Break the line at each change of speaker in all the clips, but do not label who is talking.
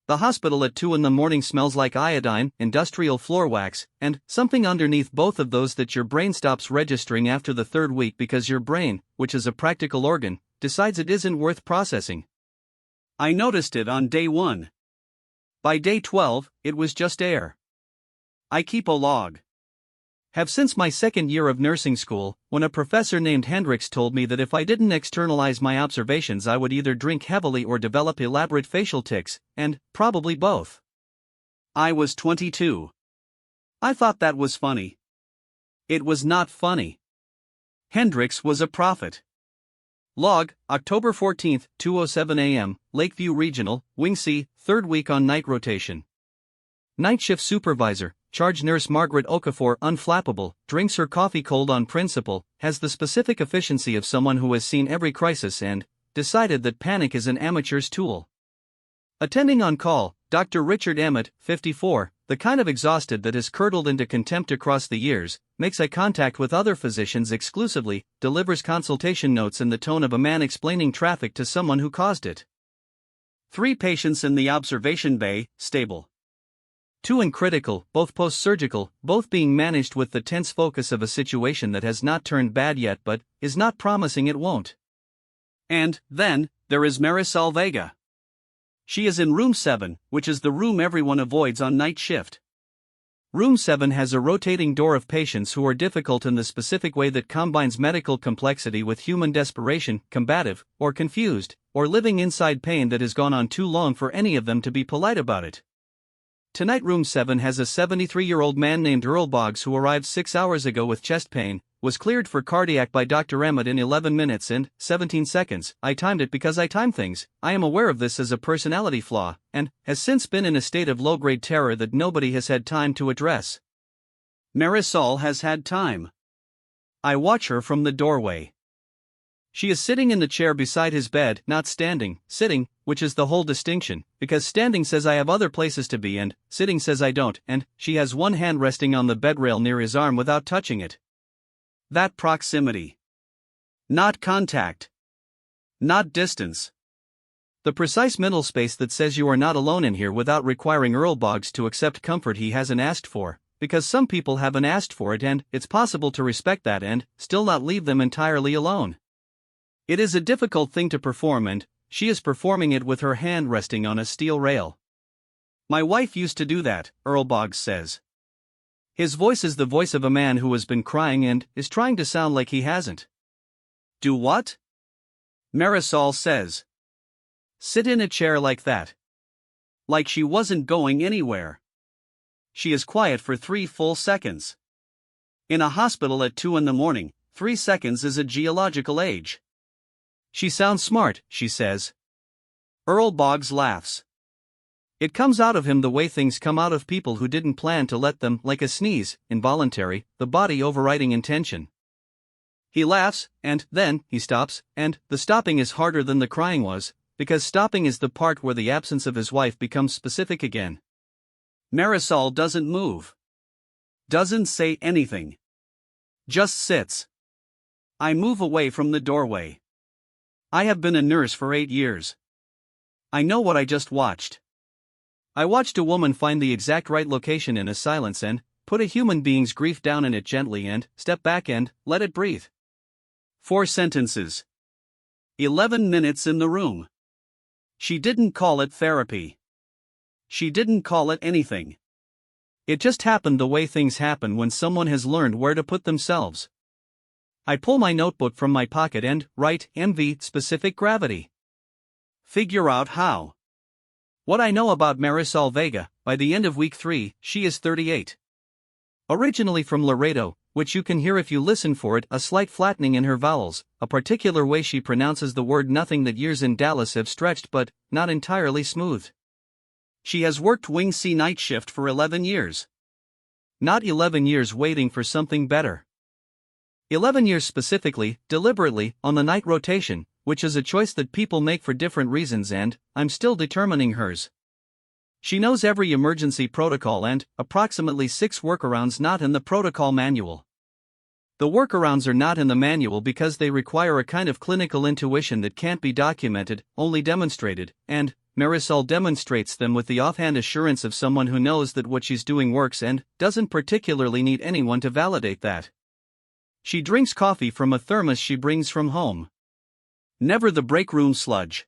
The hospital at 2 in the morning smells like iodine, industrial floor wax, and something underneath both of those that your brain stops registering after the third week because your brain, which is a practical organ, decides it isn't worth processing. I noticed it on day 1. By day 12, it was just air. I keep a log. Have since my second year of nursing school, when a professor named Hendricks told me that if I didn't externalize my observations I would either drink heavily or develop elaborate facial tics, and probably both. I was 22. I thought that was funny. It was not funny. Hendricks was a prophet. Log, October 14, 2:07 a.m., Lakeview Regional, Wing C, third week on night rotation. Night shift supervisor, charge nurse Margaret Okafor, unflappable, drinks her coffee cold on principle, has the specific efficiency of someone who has seen every crisis and decided that panic is an amateur's tool. Attending on call, Dr. Richard Emmett, 54, the kind of exhausted that has curdled into contempt across the years, makes eye contact with other physicians exclusively, delivers consultation notes in the tone of a man explaining traffic to someone who caused it. 3 patients in the observation bay, stable. 2 in critical, both post-surgical, both being managed with the tense focus of a situation that has not turned bad yet but is not promising it won't. And, then, there is Marisol Vega. She is in room 7, which is the room everyone avoids on night shift. Room 7 has a rotating door of patients who are difficult in the specific way that combines medical complexity with human desperation, combative, or confused, or living inside pain that has gone on too long for any of them to be polite about it. Tonight room 7 has a 73-year-old man named Earl Boggs who arrived 6 hours ago with chest pain, was cleared for cardiac by Dr. Emmett in 11 minutes and 17 seconds. I timed it because I time things. I am aware of this as a personality flaw, and has since been in a state of low-grade terror that nobody has had time to address. Marisol has had time. I watch her from the doorway. She is sitting in the chair beside his bed, not standing, sitting, which is the whole distinction, because standing says I have other places to be and sitting says I don't, and she has one hand resting on the bed rail near his arm without touching it. That proximity. Not contact. Not distance. The precise mental space that says you are not alone in here without requiring Earl Boggs to accept comfort he hasn't asked for, because some people haven't asked for it and it's possible to respect that and still not leave them entirely alone. It is a difficult thing to perform and she is performing it with her hand resting on a steel rail. My wife used to do that, Earl Boggs says. His voice is the voice of a man who has been crying and is trying to sound like he hasn't. Do what? Marisol says. Sit in a chair like that. Like she wasn't going anywhere. She is quiet for 3 full seconds. In a hospital at 2 in the morning, 3 seconds is a geological age. She sounds smart, she says. Earl Boggs laughs. It comes out of him the way things come out of people who didn't plan to let them, like a sneeze, involuntary, the body overriding intention. He laughs, and then he stops, and the stopping is harder than the crying was, because stopping is the part where the absence of his wife becomes specific again. Marisol doesn't move. Doesn't say anything. Just sits. I move away from the doorway. I have been a nurse for 8 years. I know what I just watched. I watched a woman find the exact right location in a silence and put a human being's grief down in it gently and step back and let it breathe. 4 sentences. 11 minutes in the room. She didn't call it therapy. She didn't call it anything. It just happened the way things happen when someone has learned where to put themselves. I pull my notebook from my pocket and write MV specific gravity. Figure out how. What I know about Marisol Vega, by the end of week 3, she is 38. Originally from Laredo, which you can hear if you listen for it, a slight flattening in her vowels, a particular way she pronounces the word nothing that years in Dallas have stretched but not entirely smoothed. She has worked Wing C night shift for 11 years. Not 11 years waiting for something better. 11 years specifically, deliberately, on the night rotation, which is a choice that people make for different reasons and I'm still determining hers. She knows every emergency protocol and approximately 6 workarounds not in the protocol manual. The workarounds are not in the manual because they require a kind of clinical intuition that can't be documented, only demonstrated, and Marisol demonstrates them with the offhand assurance of someone who knows that what she's doing works and doesn't particularly need anyone to validate that. She drinks coffee from a thermos she brings from home. Never the break room sludge.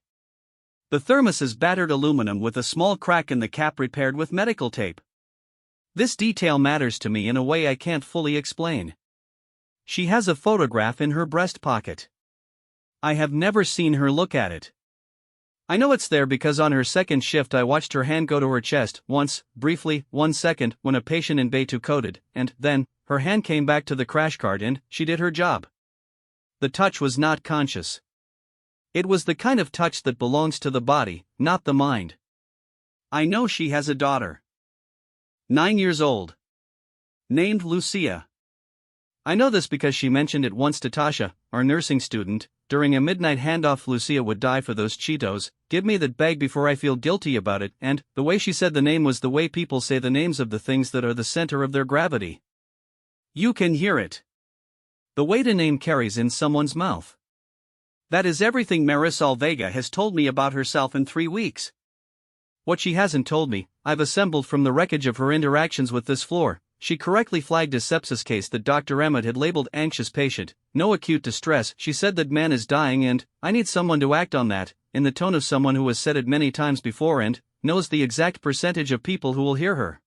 The thermos is battered aluminum with a small crack in the cap repaired with medical tape. This detail matters to me in a way I can't fully explain. She has a photograph in her breast pocket. I have never seen her look at it. I know it's there because on her second shift I watched her hand go to her chest once, briefly, 1 second, when a patient in Bay 2 coded, and then, her hand came back to the crash cart and she did her job. The touch was not conscious. It was the kind of touch that belongs to the body, not the mind. I know she has a daughter. 9 years old. Named Lucia. I know this because she mentioned it once to Tasha, our nursing student. During a midnight handoff, Lucia would die for those Cheetos, give me that bag before I feel guilty about it, and the way she said the name was the way people say the names of the things that are the center of their gravity. You can hear it. The weight a name carries in someone's mouth. That is everything Marisol Vega has told me about herself in 3 weeks. What she hasn't told me, I've assembled from the wreckage of her interactions with this floor. She correctly flagged a sepsis case that Dr. Emmett had labeled anxious patient, no acute distress. She said that man is dying and, I need someone to act on that, in the tone of someone who has said it many times before and knows the exact percentage of people who will hear her.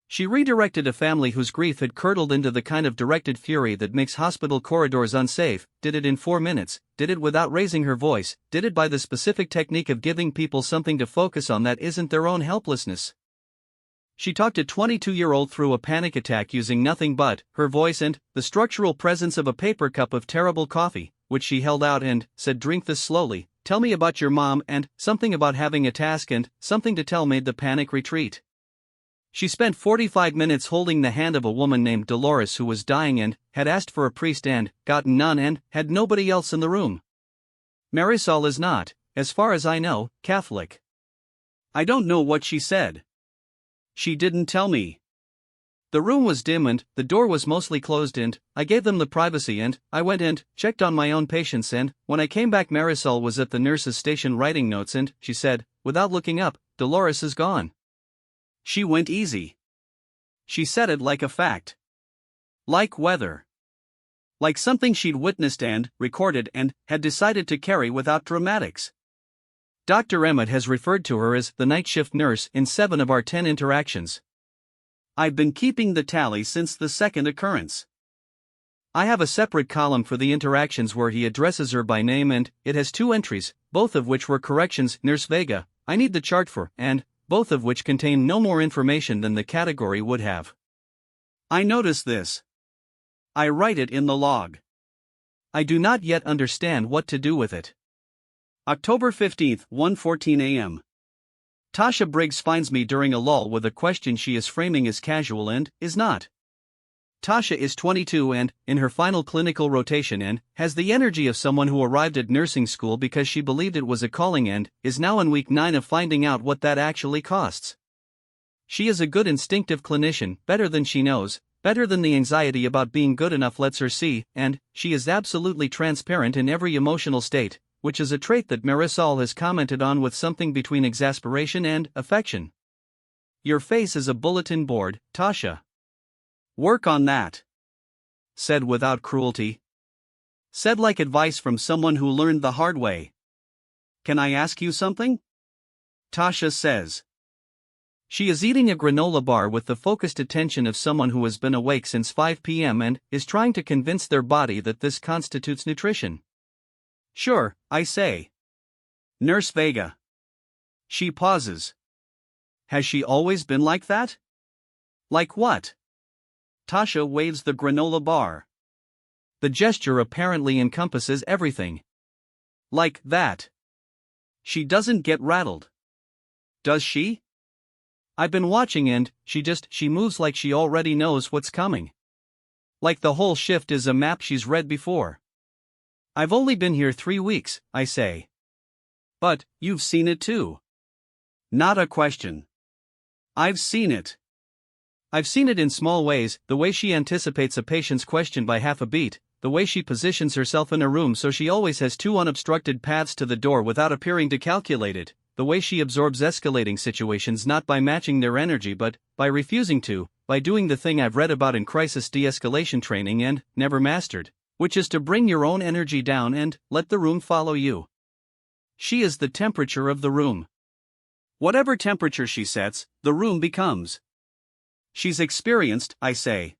She redirected a family whose grief had curdled into the kind of directed fury that makes hospital corridors unsafe, did it in 4 minutes, did it without raising her voice, did it by the specific technique of giving people something to focus on that isn't their own helplessness. She talked a 22-year-old through a panic attack using nothing but her voice and the structural presence of a paper cup of terrible coffee, which she held out and said, "Drink this slowly, tell me about your mom," and something about having a task and something to tell made the panic retreat. She spent 45 minutes holding the hand of a woman named Dolores who was dying and had asked for a priest and gotten none and had nobody else in the room. Marisol is not, as far as I know, Catholic. I don't know what she said. She didn't tell me. The room was dim and the door was mostly closed and I gave them the privacy and I went and checked on my own patients and when I came back Marisol was at the nurse's station writing notes and she said, without looking up, "Dolores is gone." She went easy. She said it like a fact. Like weather. Like something she'd witnessed and recorded and had decided to carry without dramatics. Dr. Emmett has referred to her as the night shift nurse in 7 of our 10 interactions. I've been keeping the tally since the second occurrence. I have a separate column for the interactions where he addresses her by name and it has 2 entries, both of which were corrections. Nurse Vega, I need the chart for, and both of which contain no more information than the category would have. I notice this. I write it in the log. I do not yet understand what to do with it. October 15, 1:14 a.m. Tasha Briggs finds me during a lull with a question she is framing as casual and is not. Tasha is 22 and in her final clinical rotation and has the energy of someone who arrived at nursing school because she believed it was a calling and is now in week 9 of finding out what that actually costs. She is a good instinctive clinician, better than she knows, better than the anxiety about being good enough lets her see, and she is absolutely transparent in every emotional state, which is a trait that Marisol has commented on with something between exasperation and affection. Your face is a bulletin board, Tasha. Work on that. Said without cruelty. Said like advice from someone who learned the hard way. Can I ask you something? Tasha says. She is eating a granola bar with the focused attention of someone who has been awake since 5 p.m. and is trying to convince their body that this constitutes nutrition. Sure, I say. Nurse Vega. She pauses. Has she always been like that? Like what? Tasha waves the granola bar. The gesture apparently encompasses everything. Like that. She doesn't get rattled. Does she? I've been watching and she moves like she already knows what's coming. Like the whole shift is a map she's read before. I've only been here 3 weeks, I say. But, you've seen it too. Not a question. I've seen it. I've seen it in small ways, the way she anticipates a patient's question by half a beat, the way she positions herself in a room so she always has 2 unobstructed paths to the door without appearing to calculate it, the way she absorbs escalating situations, not by matching their energy but by refusing to, by doing the thing I've read about in crisis de-escalation training and never mastered, which is to bring your own energy down and let the room follow you. She is the temperature of the room. Whatever temperature she sets, the room becomes. She's experienced, I say.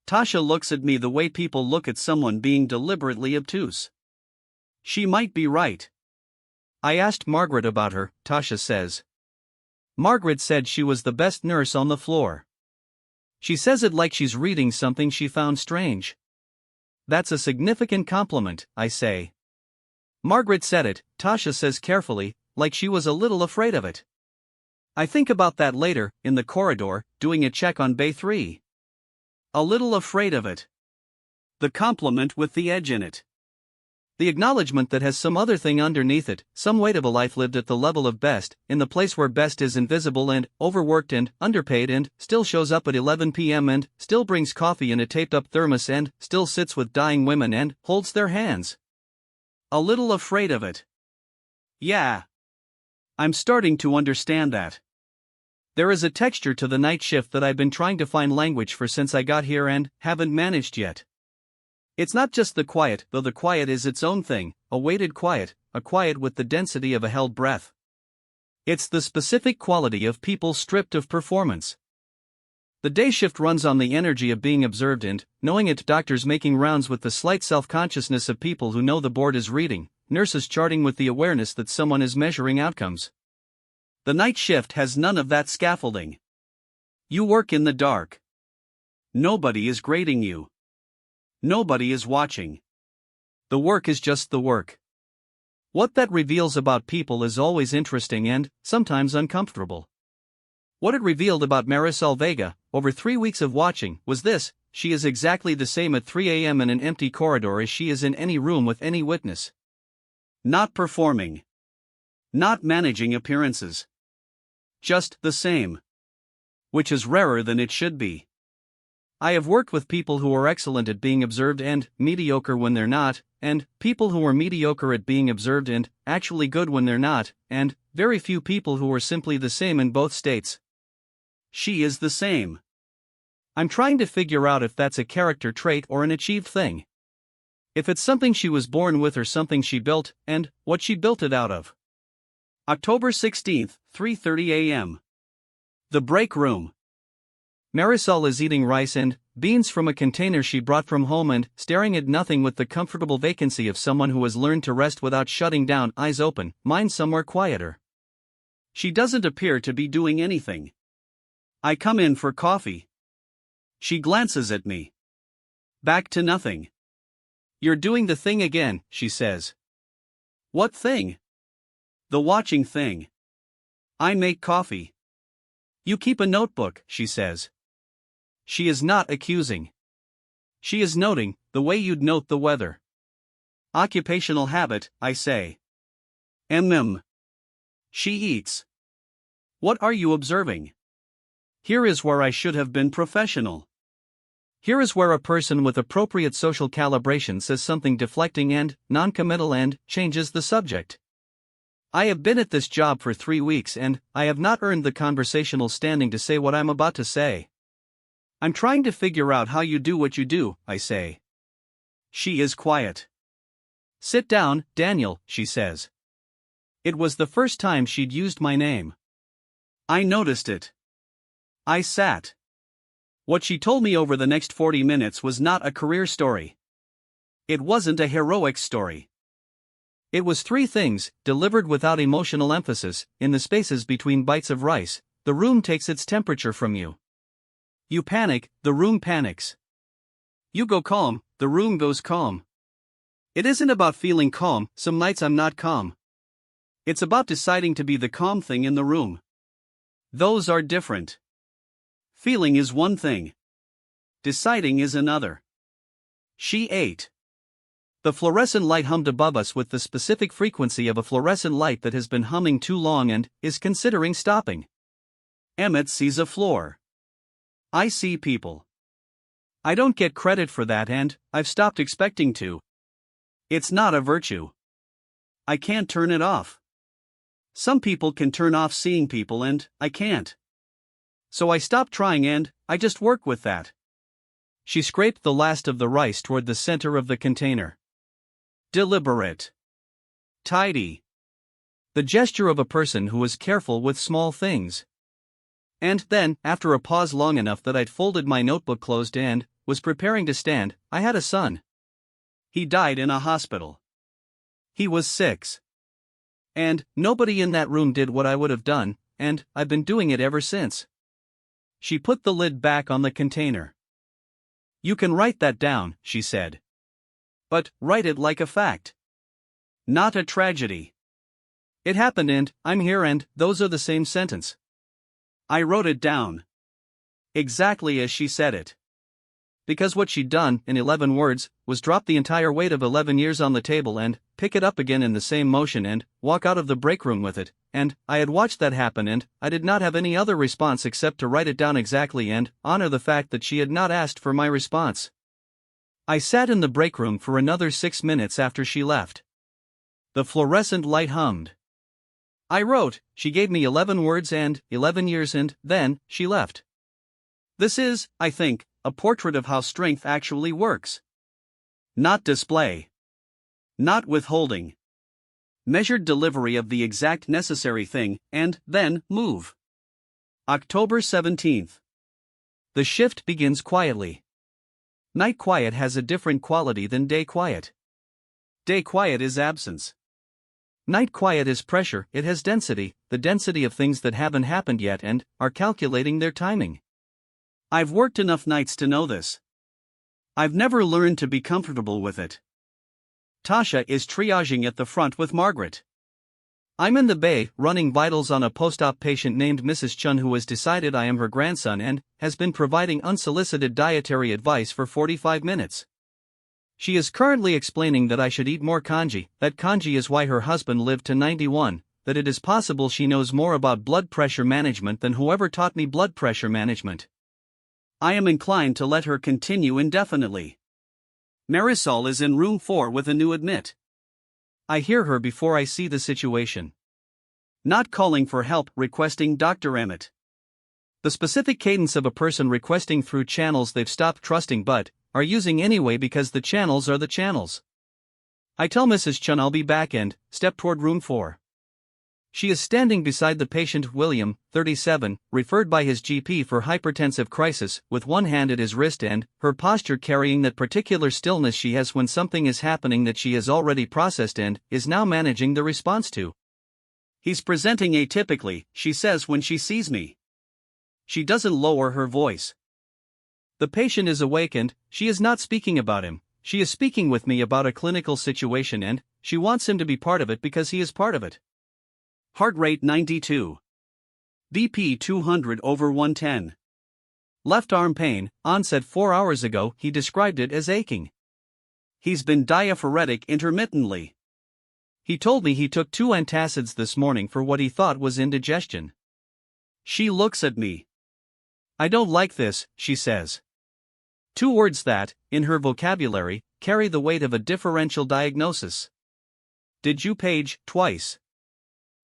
Tasha looks at me the way people look at someone being deliberately obtuse. She might be right. I asked Margaret about her, Tasha says. Margaret said she was the best nurse on the floor. She says it like she's reading something she found strange. That's a significant compliment, I say. Margaret said it, Tasha says carefully, like she was a little afraid of it. I think about that later, in the corridor, doing a check on Bay 3. A little afraid of it. The compliment with the edge in it. The acknowledgement that has some other thing underneath it, some weight of a life lived at the level of best, in the place where best is invisible and overworked and underpaid and still shows up at 11 p.m. and still brings coffee in a taped-up thermos and still sits with dying women and holds their hands. A little afraid of it. Yeah. I'm starting to understand that. There is a texture to the night shift that I've been trying to find language for since I got here and haven't managed yet. It's not just the quiet, though the quiet is its own thing, a weighted quiet, a quiet with the density of a held breath. It's the specific quality of people stripped of performance. The day shift runs on the energy of being observed and, knowing it, doctors making rounds with the slight self-consciousness of people who know the board is reading, nurses charting with the awareness that someone is measuring outcomes. The night shift has none of that scaffolding. You work in the dark. Nobody is grading you. Nobody is watching. The work is just the work. What that reveals about people is always interesting and, sometimes uncomfortable. What it revealed about Marisol Vega, over 3 weeks of watching, was this: she is exactly the same at 3 a.m. in an empty corridor as she is in any room with any witness. Not performing. Not managing appearances. Just the same. Which is rarer than it should be. I have worked with people who are excellent at being observed and mediocre when they're not, and people who are mediocre at being observed and actually good when they're not, and very few people who are simply the same in both states. She is the same. I'm trying to figure out if that's a character trait or an achieved thing. If it's something she was born with or something she built, and what she built it out of. October 16, 3:30 a.m. The break room. Marisol is eating rice and beans from a container she brought from home and staring at nothing with the comfortable vacancy of someone who has learned to rest without shutting down, eyes open, mind somewhere quieter. She doesn't appear to be doing anything. I come in for coffee. She glances at me. Back to nothing. You're doing the thing again, she says. What thing? The watching thing. I make coffee. You keep a notebook, she says. She is not accusing. She is noting, the way you'd note the weather. Occupational habit, I say. She eats. What are you observing? Here is where I should have been professional. Here is where a person with appropriate social calibration says something deflecting and non-committal and changes the subject. I have been at this job for 3 weeks and I have not earned the conversational standing to say what I'm about to say. I'm trying to figure out how you do what you do, I say. She is quiet. Sit down, Daniel, she says. It was the first time she'd used my name. I noticed it. I sat. What she told me over the next 40 minutes was not a career story. It wasn't a heroic story. It was 3 things, delivered without emotional emphasis, in the spaces between bites of rice. The room takes its temperature from you. You panic, the room panics. You go calm, the room goes calm. It isn't about feeling calm, some nights I'm not calm. It's about deciding to be the calm thing in the room. Those are different. Feeling is one thing. Deciding is another. She ate. The fluorescent light hummed above us with the specific frequency of a fluorescent light that has been humming too long and is considering stopping. Emmett sees a floor. I see people. I don't get credit for that and I've stopped expecting to. It's not a virtue. I can't turn it off.
Some people can turn off seeing people and I can't. So I stopped trying and I just work with that.
She scraped the last of the rice toward the center of the container.
Deliberate. Tidy.
The gesture of a person who is careful with small things.
And then, after a pause long enough that I'd folded my notebook closed and was preparing to stand, I had a son. He died in a hospital. He was 6. And nobody in that room did what I would have done, and I've been doing it ever since. She put the lid back on the container. You can write that down, she said. But write it like a fact. Not a tragedy. It happened and I'm here and those are the same sentence. I wrote it down. Exactly as she said it. Because what she'd done, in 11 words, was drop the entire weight of 11 years on the table and pick it up again in the same motion and walk out of the break room with it, and I had watched that happen and I did not have any other response except to write it down exactly and honor the fact that she had not asked for my response. I sat in the break room for another 6 minutes after she left. The fluorescent light hummed. I wrote, she gave me 11 words and 11 years and then she left. This is, I think, a portrait of how strength actually works. Not display. Not withholding. Measured delivery of the exact necessary thing, and then move. October 17th.
The shift begins quietly. Night quiet has a different quality than day quiet.
Day quiet is absence.
Night quiet is pressure, it has density, the density of things that haven't happened yet and are calculating their timing.
I've worked enough nights to know this. I've never learned to be comfortable with it. Tasha is triaging at the front with Margaret.
I'm in the bay, running vitals on a post-op patient named Mrs. Chun who has decided I am her grandson and has been providing unsolicited dietary advice for 45 minutes. She is currently explaining that I should eat more kanji, that kanji is why her husband lived to 91, that it is possible she knows more about blood pressure management than whoever taught me blood pressure management.
I am inclined to let her continue indefinitely. Marisol is in room 4 with a new admit.
I hear her before I see the situation.
Not calling for help, requesting Dr. Emmett.
The specific cadence of a person requesting through channels they've stopped trusting but are using anyway because the channels are the channels. I tell Mrs. Chun I'll be back and step toward room 4. She is standing beside the patient William, 37, referred by his GP for hypertensive crisis, with one hand at his wrist and her posture carrying that particular stillness she has when something is happening that she has already processed and is now managing the response to.
He's presenting atypically, she says when she sees me. She doesn't lower her voice.
The patient is awake and she is not speaking about him, she is speaking with me about a clinical situation and she wants him to be part of it because he is part of it.
Heart rate 92. BP 200/110.
Left arm pain, onset 4 hours ago, he described it as aching.
He's been diaphoretic intermittently.
He told me he took 2 antacids this morning for what he thought was indigestion.
She looks at me.
I don't like this, she says. 2 words that, in her vocabulary, carry the weight of a differential diagnosis.
Did you page twice?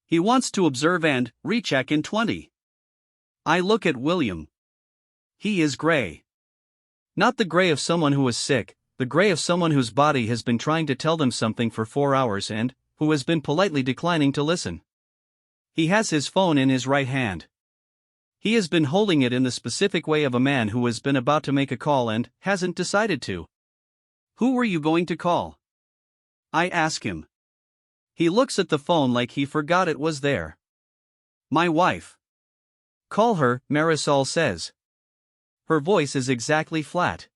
He wants to observe and recheck in 20. I look at William. He is gray.
Not the gray of someone who is sick, the gray of someone whose body has been trying to tell them something for 4 hours and who has been politely declining to listen. He has his phone in his right hand. He has been holding it in the specific way of a man who has been about to make a call and hasn't decided to.
Who were you going to call? I ask him. He looks at the phone like he forgot it was there. My wife.
Call her, Marisol says. Her voice is exactly flat.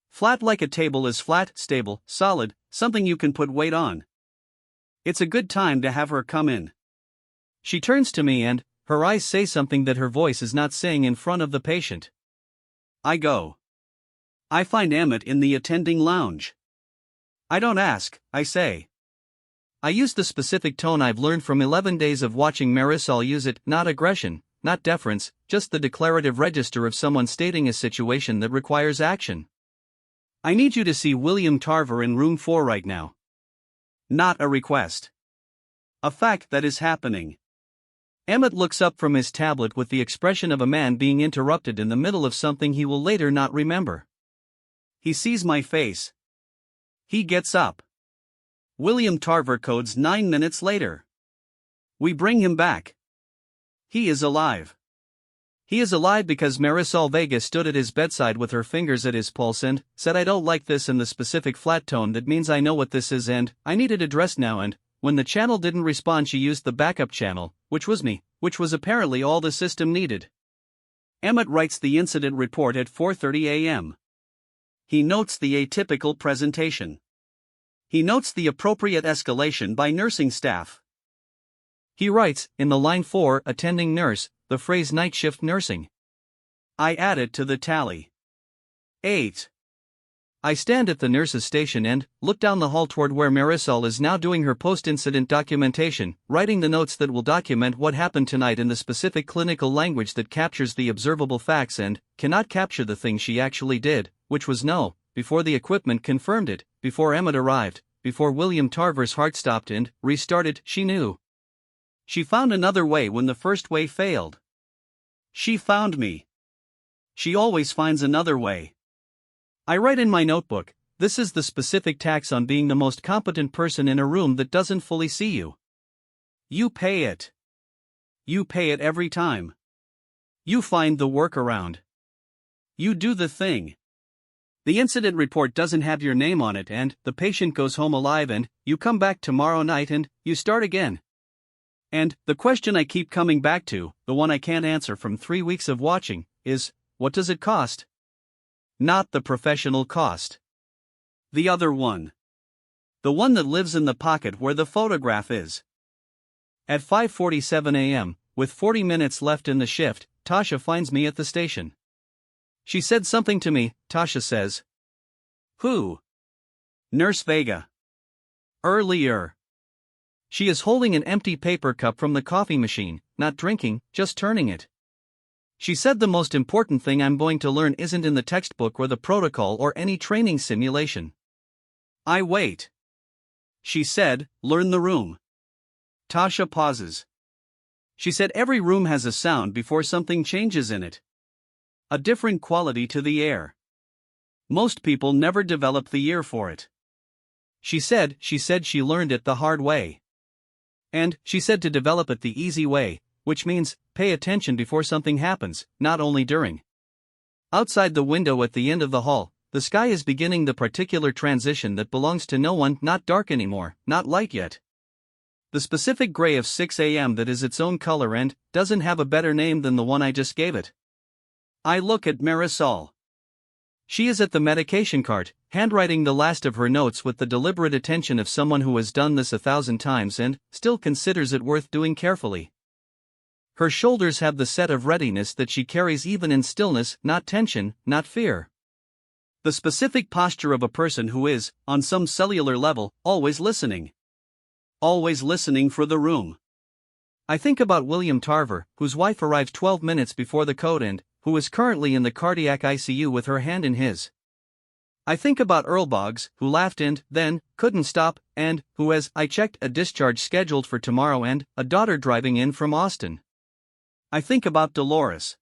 Flat like a table is flat, stable, solid, something you can put weight on. It's a good time to have her come in.
She turns to me and her eyes say something that her voice is not saying in front of the patient.
I go. I find Emmett in the attending lounge. I don't ask, I say.
I use the specific tone I've learned from 11 days of watching Marisol use it, not aggression, not deference, just the declarative register of someone stating a situation that requires action.
I need you to see William Tarver in room 4 right now. Not a request. A fact that is happening. Emmett looks up from his tablet with the expression of a man being interrupted in the middle of something he will later not remember. He sees my face. He gets up. William Tarver codes 9 minutes later. We bring him back. He is alive. He is alive because Marisol Vega stood at his bedside with her fingers at his pulse and said, "I don't like this," in the specific flat tone that means I know what this is and I need it addressed now. And when the channel didn't respond, she used the backup channel, which was me, which was apparently all the system needed. Emmett writes the incident report at 4:30 a.m. He notes the atypical presentation. He notes the appropriate escalation by nursing staff. He writes, in the line 4, attending nurse, the phrase night shift nursing. I add it to the tally. 8. I stand at the nurse's station and look down the hall toward where Marisol is now doing her post-incident documentation, writing the notes that will document what happened tonight in the specific clinical language that captures the observable facts and cannot capture the thing she actually did, which was know, before the equipment confirmed it, before Emmett arrived, before William Tarver's heart stopped and restarted, she knew. She found another way when the first way failed. She found me. She always finds another way. I write in my notebook, this is the specific tax on being the most competent person in a room that doesn't fully see you. You pay it. You pay it every time. You find the workaround. You do the thing. The incident report doesn't have your name on it and the patient goes home alive and you come back tomorrow night and you start again. And the question I keep coming back to, the one I can't answer from 3 weeks of watching, is, what does it cost? Not the professional cost. The other one. The one that lives in the pocket where the photograph is. At 5:47 a.m., with 40 minutes left in the shift, Tasha finds me at the station. She said something to me, Tasha says. Who? Nurse Vega. Earlier. She is holding an empty paper cup from the coffee machine, not drinking, just turning it. She said the most important thing I'm going to learn isn't in the textbook or the protocol or any training simulation. I wait. She said, learn the room. Tasha pauses. She said every room has a sound before something changes in it. A different quality to the air. Most people never develop the ear for it. She said she learned it the hard way. And she said to develop it the easy way, which means pay attention before something happens, not only during. Outside the window at the end of the hall, the sky is beginning the particular transition that belongs to no one, not dark anymore, not light yet. The specific gray of 6 a.m. that is its own color and doesn't have a better name than the one I just gave it. I look at Marisol. She is at the medication cart, handwriting the last of her notes with the deliberate attention of someone who has done this 1,000 times and still considers it worth doing carefully. Her shoulders have the set of readiness that she carries even in stillness, not tension, not fear. The specific posture of a person who is, on some cellular level, always listening. Always listening for the room. I think about William Tarver, whose wife arrived 12 minutes before the code and who is currently in the cardiac ICU with her hand in his. I think about Earl Boggs, who laughed and then couldn't stop, and who has, I checked, a discharge scheduled for tomorrow and a daughter driving in from Austin. I think about Dolores.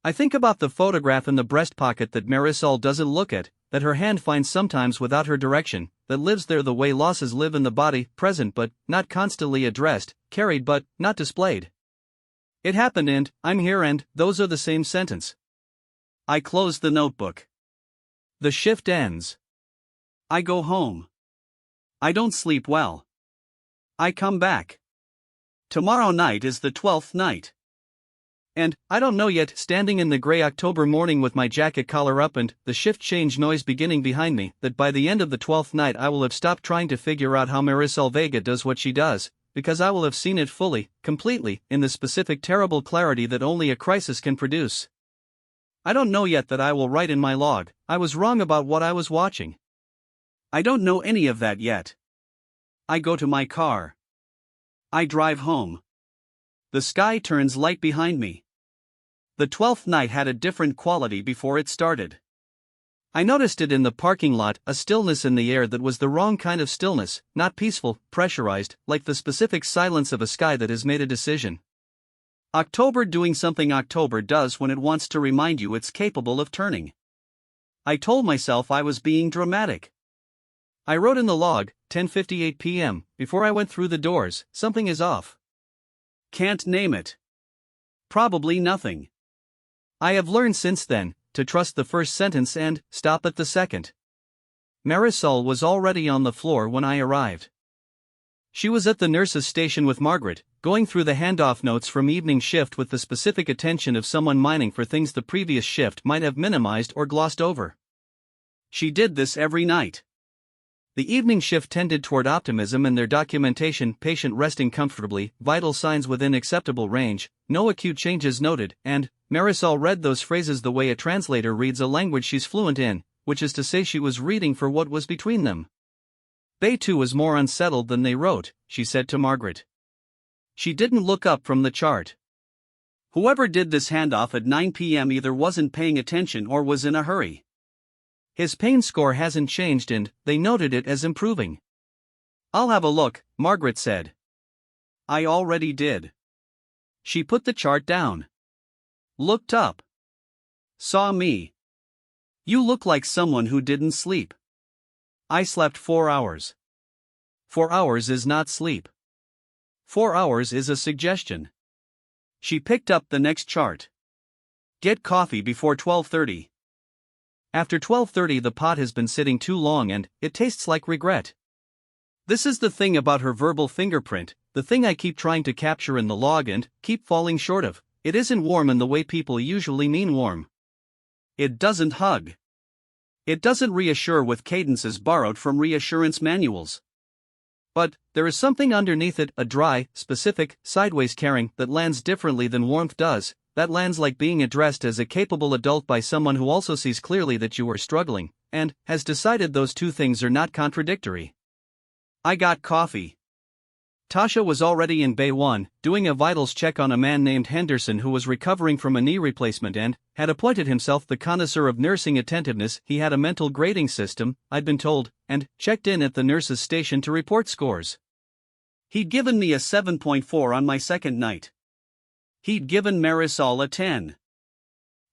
I think about the photograph in the breast pocket that Marisol doesn't look at, that her hand finds sometimes without her direction, that lives there the way losses live in the body, present but not constantly addressed, carried but not displayed. It happened and I'm here and those are the same sentence. I close the notebook. The shift ends. I go home. I don't sleep well. I come back. Tomorrow night is the 12th night. And, I don't know yet, standing in the gray October morning with my jacket collar up and the shift change noise beginning behind me, that by the end of the 12th night I will have stopped trying to figure out how Marisol Vega does what she does, because I will have seen it fully, completely, in the specific terrible clarity that only a crisis can produce. I don't know yet that I will write in my log, I was wrong about what I was watching. I don't know any of that yet. I go to my car. I drive home. The sky turns light behind me. The 12th night had a different quality before it started.
I noticed it in the parking lot, a stillness in the air that was the wrong kind of stillness, not peaceful, pressurized, like the specific silence of a sky that has made a decision. October doing something October does when it wants to remind you it's capable of turning. I told myself I was being dramatic. I wrote in the log, 10:58 p.m., before I went through the doors, something is off. Can't name it. Probably nothing. I have learned since then to trust the first sentence and stop at the second. Marisol was already on the floor when I arrived. She was at the nurse's station with Margaret, going through the handoff notes from evening shift with the specific attention of someone mining for things the previous shift might have minimized or glossed over. She did this every night. The evening shift tended toward optimism and their documentation, patient resting comfortably, vital signs within acceptable range, no acute changes noted, and Marisol read those phrases the way a translator reads a language she's fluent in, which is to say she was reading for what was between them. They too was more unsettled than they wrote, she said to Margaret. She didn't look up from the chart. Whoever did this handoff at 9 p.m. either wasn't paying attention or was in a hurry. His pain score hasn't changed and they noted it as improving. I'll have a look, Margaret said. I already did. She put the chart down. Looked up. Saw me. You look like someone who didn't sleep. I slept 4 hours. 4 hours is not sleep. 4 hours is a suggestion. She picked up the next chart. Get coffee before 12:30. After 12:30 the pot has been sitting too long and it tastes like regret. This is the thing about her verbal fingerprint, the thing I keep trying to capture in the log and keep falling short of. It isn't warm in the way people usually mean warm. It doesn't hug. It doesn't reassure with cadences borrowed from reassurance manuals. But there is something underneath it, a dry, specific, sideways caring that lands differently than warmth does, that lands like being addressed as a capable adult by someone who also sees clearly that you are struggling, and has decided those two things are not contradictory. I got coffee. Tasha was already in Bay 1, doing a vitals check on a man named Henderson who was recovering from a knee replacement and had appointed himself the connoisseur of nursing attentiveness. He had a mental grading system, I'd been told, and checked in at the nurse's station to report scores. He'd given me a 7.4 on my second night. He'd given Marisol a 10.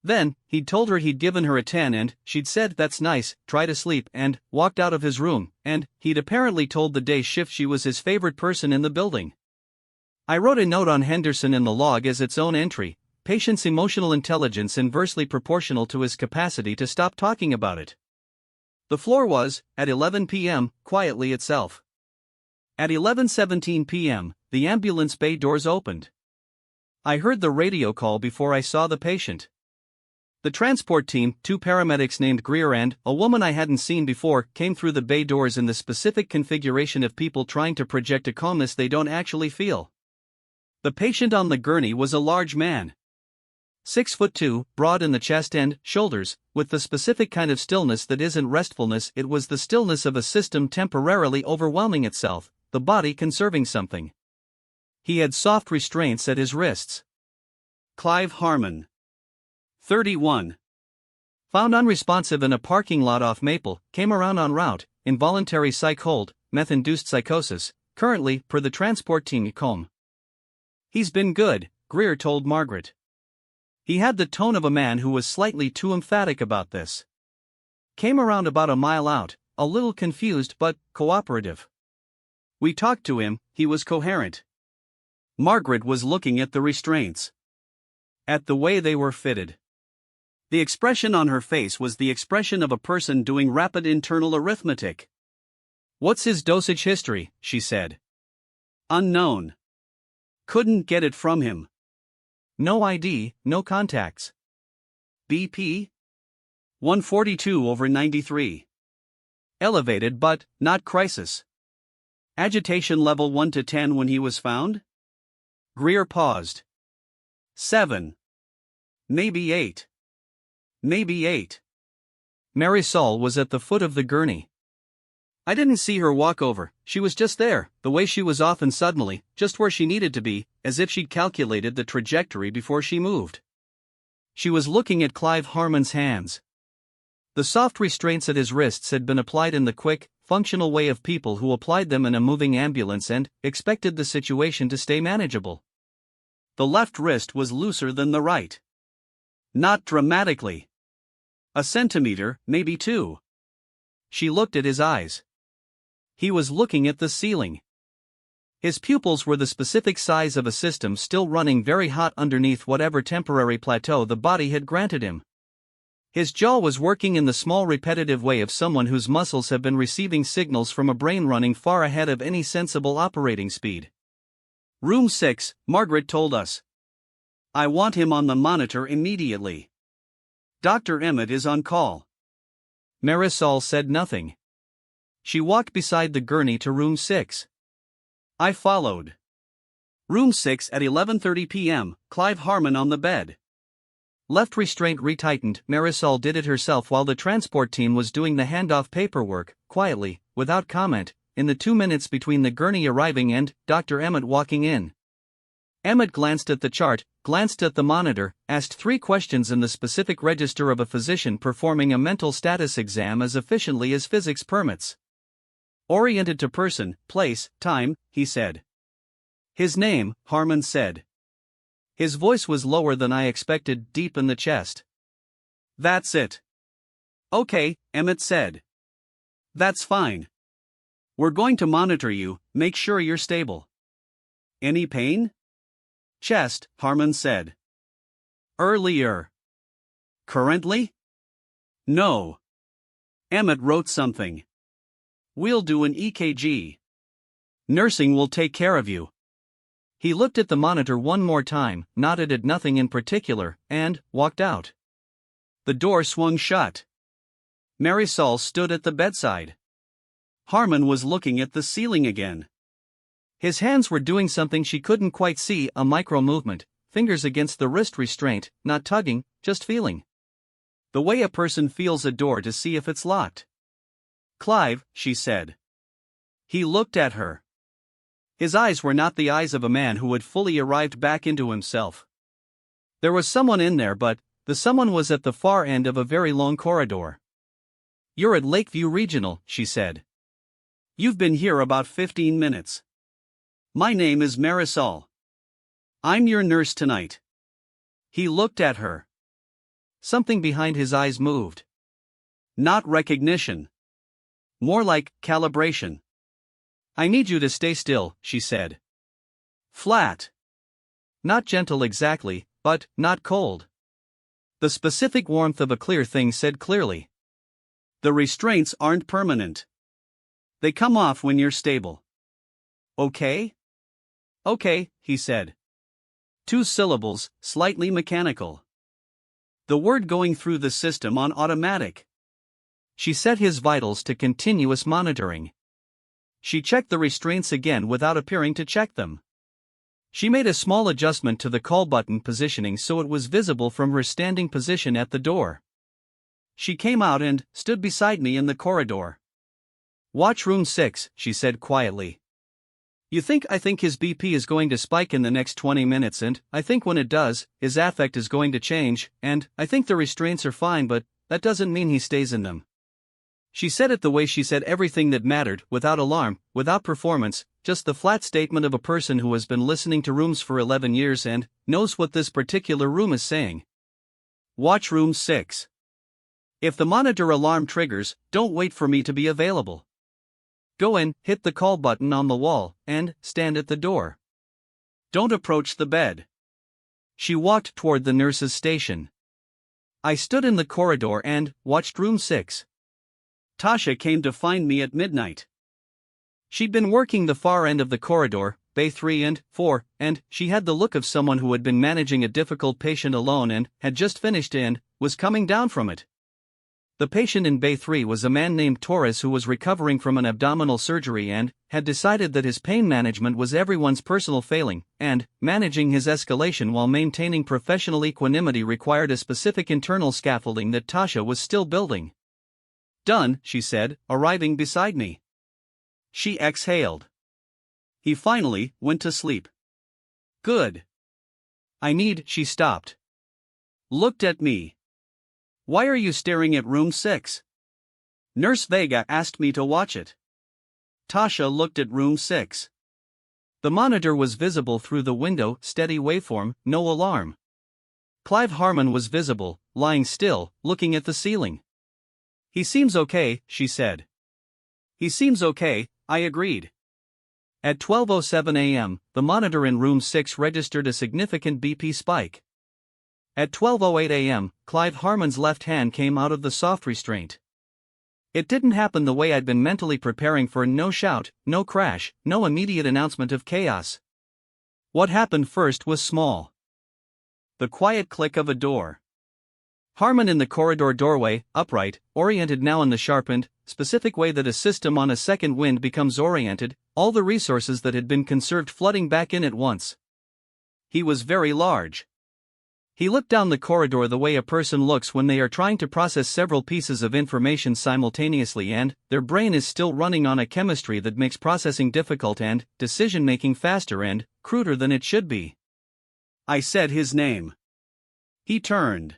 Then, he'd told her he'd given her a 10 and she'd said that's nice, try to sleep, and walked out of his room, and he'd apparently told the day shift she was his favorite person in the building. I wrote a note on Henderson in the log as its own entry, patient's emotional intelligence inversely proportional to his capacity to stop talking about it. The floor was, at 11 p.m., quietly itself. At 11:17 p.m., the ambulance bay doors opened. I heard the radio call before I saw the patient. The transport team, 2 paramedics named Greer and a woman I hadn't seen before, came through the bay doors in the specific configuration of people trying to project a calmness they don't actually feel. The patient on the gurney was a large man. 6'2", broad in the chest and shoulders, with the specific kind of stillness that isn't restfulness, it was the stillness of a system temporarily overwhelming itself, the body conserving something. He had soft restraints at his wrists. Clive Harmon. 31. Found unresponsive in a parking lot off Maple, came around en route, involuntary psych hold, meth-induced psychosis, currently, per the transport team home. He's been good, Greer told Margaret. He had the tone of a man who was slightly too emphatic about this. Came around about a mile out, a little confused but cooperative. We talked to him, he was coherent. Margaret was looking at the restraints. At the way they were fitted. The expression on her face was the expression of a person doing rapid internal arithmetic. What's his dosage history, she said. Unknown. Couldn't get it from him. No ID, no contacts. BP? 142/93. Elevated but not crisis. Agitation level 1 to 10 when he was found? Greer paused. 7. Maybe 8. Maybe 8. Marisol was at the foot of the gurney. I didn't see her walk over, she was just there, the way she was often suddenly, just where she needed to be, as if she'd calculated the trajectory before she moved. She was looking at Clive Harmon's hands. The soft restraints at his wrists had been applied in the quick, functional way of people who applied them in a moving ambulance and expected the situation to stay manageable. The left wrist was looser than the right. Not dramatically. A centimeter, maybe two. She looked at his eyes. He was looking at the ceiling. His pupils were the specific size of a system still running very hot underneath whatever temporary plateau the body had granted him. His jaw was working in the small repetitive way of someone whose muscles have been receiving signals from a brain running far ahead of any sensible operating speed. Room 6, Margaret told us. I want him on the monitor immediately. Dr. Emmett is on call. Marisol said nothing. She walked beside the gurney to room 6. I followed. Room 6 at 11:30 p.m., Clive Harmon on the bed. Left restraint retightened. Marisol did it herself while the transport team was doing the handoff paperwork, quietly, without comment, in the 2 minutes between the gurney arriving and Dr. Emmett walking in. Emmett glanced at the chart, glanced at the monitor, asked 3 questions in the specific register of a physician performing a mental status exam as efficiently as physics permits. Oriented to person, place, time, he said. His name, Harmon said. His voice was lower than I expected, deep in the chest. That's it. Okay, Emmett said. That's fine. We're going to monitor you, make sure you're stable. Any pain? Chest, Harmon said. Earlier. Currently? No. Emmett wrote something. We'll do an EKG. Nursing will take care of you. He looked at the monitor one more time, nodded at nothing in particular, and walked out. The door swung shut. Marisol stood at the bedside. Harmon was looking at the ceiling again. His hands were doing something she couldn't quite see, a micro-movement, fingers against the wrist restraint, not tugging, just feeling. The way a person feels a door to see if it's locked. Clive, she said. He looked at her. His eyes were not the eyes of a man who had fully arrived back into himself. There was someone in there, but the someone was at the far end of a very long corridor. You're at Lakeview Regional, she said. You've been here about 15 minutes. My name is Marisol. I'm your nurse tonight. He looked at her. Something behind his eyes moved. Not recognition. More like calibration. I need you to stay still, she said. Flat. Not gentle exactly, but not cold. The specific warmth of a clear thing said clearly. The restraints aren't permanent. They come off when you're stable. Okay? Okay, he said. 2 syllables, slightly mechanical. The word going through the system on automatic. She set his vitals to continuous monitoring. She checked the restraints again without appearing to check them. She made a small adjustment to the call button positioning so it was visible from her standing position at the door. She came out and stood beside me in the corridor. Watch room 6, she said quietly. I think his BP is going to spike in the next 20 minutes, and I think when it does, his affect is going to change, and I think the restraints are fine, but that doesn't mean he stays in them. She said it the way she said everything that mattered, without alarm, without performance, just the flat statement of a person who has been listening to rooms for 11 years and knows what this particular room is saying. Watch room 6. If the monitor alarm triggers, don't wait for me to be available. Go in, hit the call button on the wall, and stand at the door. Don't approach the bed. She walked toward the nurse's station. I stood in the corridor and watched room 6. Tasha came to find me at midnight. She'd been working the far end of the corridor, bay 3 and 4, and she had the look of someone who had been managing a difficult patient alone and had just finished and was coming down from it. The patient in bay 3 was a man named Torres who was recovering from an abdominal surgery and had decided that his pain management was everyone's personal failing, and managing his escalation while maintaining professional equanimity required a specific internal scaffolding that Tasha was still building. Done, she said, arriving beside me. She exhaled. He finally went to sleep. Good. She stopped. Looked at me.
Why are you staring at room 6? Nurse Vega asked me to watch it. Tasha looked at room 6.
The monitor was visible through the window, steady waveform, no alarm. Clive Harmon was visible, lying still, looking at the ceiling.
He seems okay, she said. He seems okay, I agreed.
At 12:07 a.m., the monitor in room 6 registered a significant BP spike. At 12:08 a.m., Clive Harmon's left hand came out of the soft restraint. It didn't happen the way I'd been mentally preparing for. No shout, no crash, no immediate announcement of chaos. What happened first was small. The quiet click of a door. Harmon in the corridor doorway, upright, oriented now in the sharpened, specific way that a system on a second wind becomes oriented, all the resources that had been conserved flooding back in at once. He was very large. He looked down the corridor the way a person looks when they are trying to process several pieces of information simultaneously and their brain is still running on a chemistry that makes processing difficult and decision-making faster and cruder than it should be.
I said his name. He turned.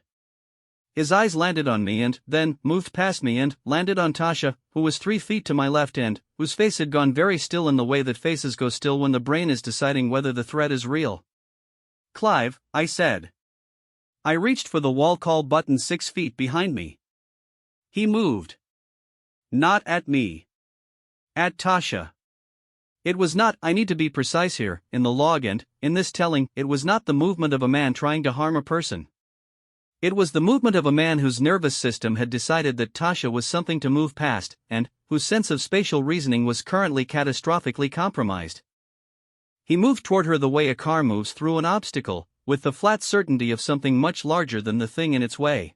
His eyes landed on me and then moved past me and landed on Tasha, who was 3 feet to my left and whose face had gone very still in the way that faces go still when the brain is deciding whether the threat is real.
Clive, I said. I reached for the wall call button 6 feet behind me. He moved. Not at me. At Tasha.
It was not, I need to be precise here, in the log and, in this telling, it was not the movement of a man trying to harm a person. It was the movement of a man whose nervous system had decided that Tasha was something to move past, and whose sense of spatial reasoning was currently catastrophically compromised. He moved toward her the way a car moves through an obstacle, with the flat certainty of something much larger than the thing in its way.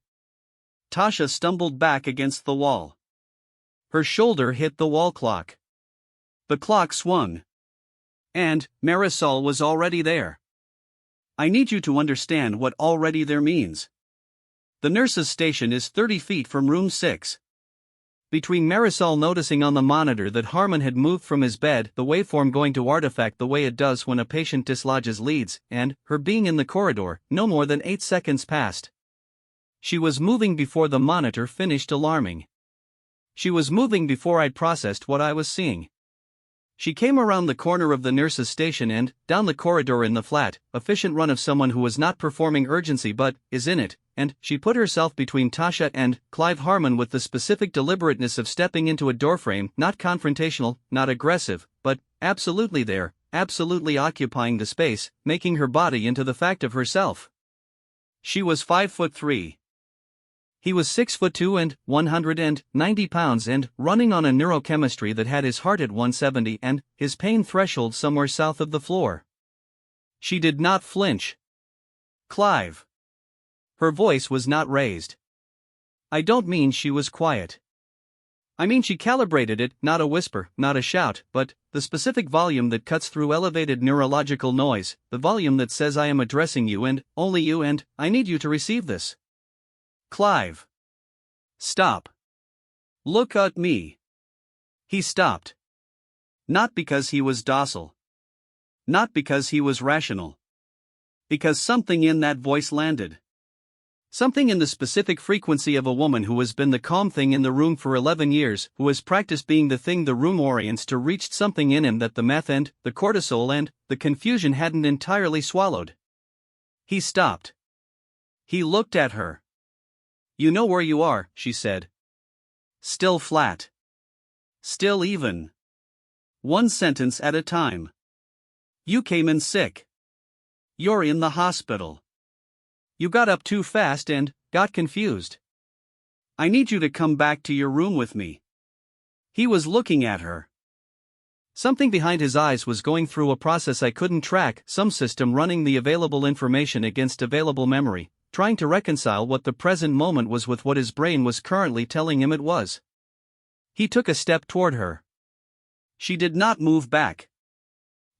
Tasha stumbled back against the wall.
Her shoulder hit the wall clock.
The clock swung. And Marisol was already there. I need you to understand what already there means. The nurse's station is 30 feet from room 6.
Between Marisol noticing on the monitor that Harmon had moved from his bed, the waveform going to artifact the way it does when a patient dislodges leads, and her being in the corridor, no more than 8 seconds passed. She was moving before the monitor finished alarming. She was moving before I'd processed what I was seeing. She came around the corner of the nurse's station and down the corridor in the flat, efficient run of someone who was not performing urgency but is in it, and she put herself between Tasha and Clive Harmon with the specific deliberateness of stepping into a doorframe, not confrontational, not aggressive, but absolutely there, absolutely occupying the space, making her body into the fact of herself. She was 5'3". He was 6'2" and 190 pounds and running on a neurochemistry that had his heart at 170 and his pain threshold somewhere south of the floor. She did not flinch.
Clive.
Her voice was not raised. I don't mean she was quiet. I mean she calibrated it, not a whisper, not a shout, but the specific volume that cuts through elevated neurological noise, the volume that says I am addressing you and only you and I need you to receive this.
Clive. Stop. Look at me. He stopped. Not because he was docile. Not because he was rational. Because something in that voice landed. Something in the specific frequency of a woman who has been the calm thing in the room for 11 years, who has practiced being the thing the room orients to, reached something in him that the meth and the cortisol and the confusion hadn't entirely swallowed. He stopped. He looked at her. You know where you are, she said. Still flat. Still even. One sentence at a time. You came in sick. You're in the hospital. You got up too fast and got confused. I need you to come back to your room with me. He was looking at her. Something behind his eyes was going through a process I couldn't track, some system running the available information against available memory, trying to reconcile what the present moment was with what his brain was currently telling him it was. He took a step toward her. She did not move back.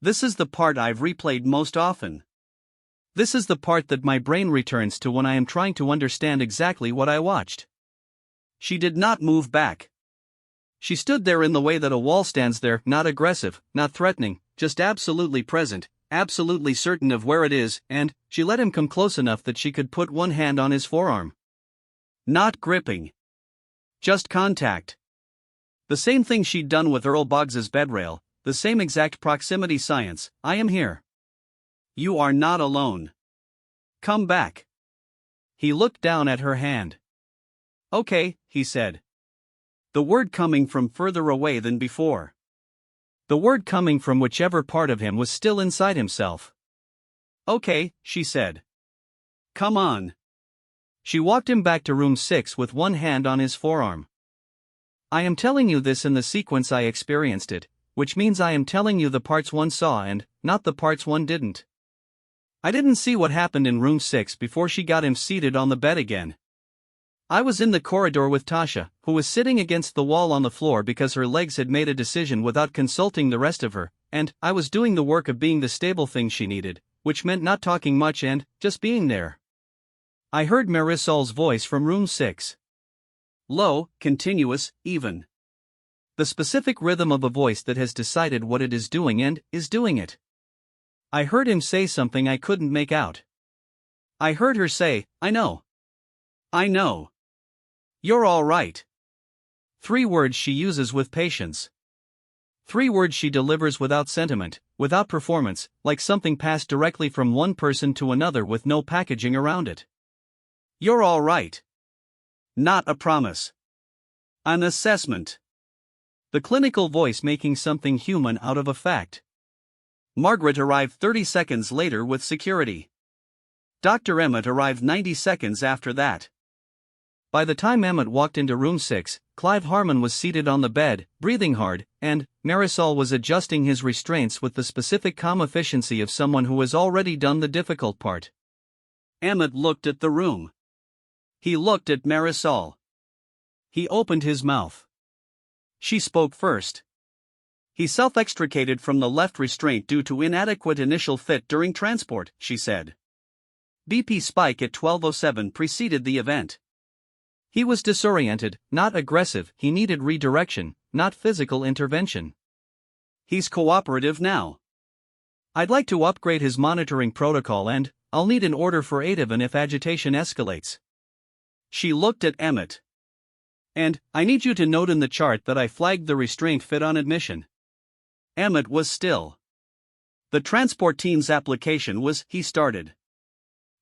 This is the part I've replayed most often. This is the part that my brain returns to when I am trying to understand exactly what I watched. She did not move back. She stood there in the way that a wall stands there, not aggressive, not threatening, just absolutely present, absolutely certain of where it is, and she let him come close enough that she could put one hand on his forearm. Not gripping. Just contact. The same thing she'd done with Earl Boggs's bedrail, the same exact proximity science. I am here. You are not alone. Come back. He looked down at her hand. Okay, he said. The word coming from further away than before. The word coming from whichever part of him was still inside himself. Okay, she said. Come on. She walked him back to room 6 with one hand on his forearm. I am telling you this in the sequence I experienced it, which means I am telling you the parts one saw and not the parts one didn't. I didn't see what happened in room 6 before she got him seated on the bed again. I was in the corridor with Tasha, who was sitting against the wall on the floor because her legs had made a decision without consulting the rest of her, and I was doing the work of being the stable thing she needed, which meant not talking much and just being there. I heard Marisol's voice from room 6. Low, continuous, even. The specific rhythm of a voice that has decided what it is doing and is doing it. I heard him say something I couldn't make out. I heard her say, I know. I know. You're all right. 3 words she uses with patience. 3 words she delivers without sentiment, without performance, like something passed directly from one person to another with no packaging around it. You're all right. Not a promise. An assessment. The clinical voice making something human out of a fact. Margaret arrived 30 seconds later with security. Dr. Emmett arrived 90 seconds after that. By the time Emmett walked into room 6, Clive Harmon was seated on the bed, breathing hard, and Marisol was adjusting his restraints with the specific calm efficiency of someone who has already done the difficult part. Emmett looked at the room. He looked at Marisol. He opened his mouth. She spoke first. He self-extricated from the left restraint due to inadequate initial fit during transport, she said. BP spike at 12:07 preceded the event. He was disoriented, not aggressive, he needed redirection, not physical intervention. He's cooperative now. I'd like to upgrade his monitoring protocol and I'll need an order for 8 even if agitation escalates. She looked at Emmett. And I need you to note in the chart that I flagged the restraint fit on admission. Emmett was still. The transport team's application was, he started.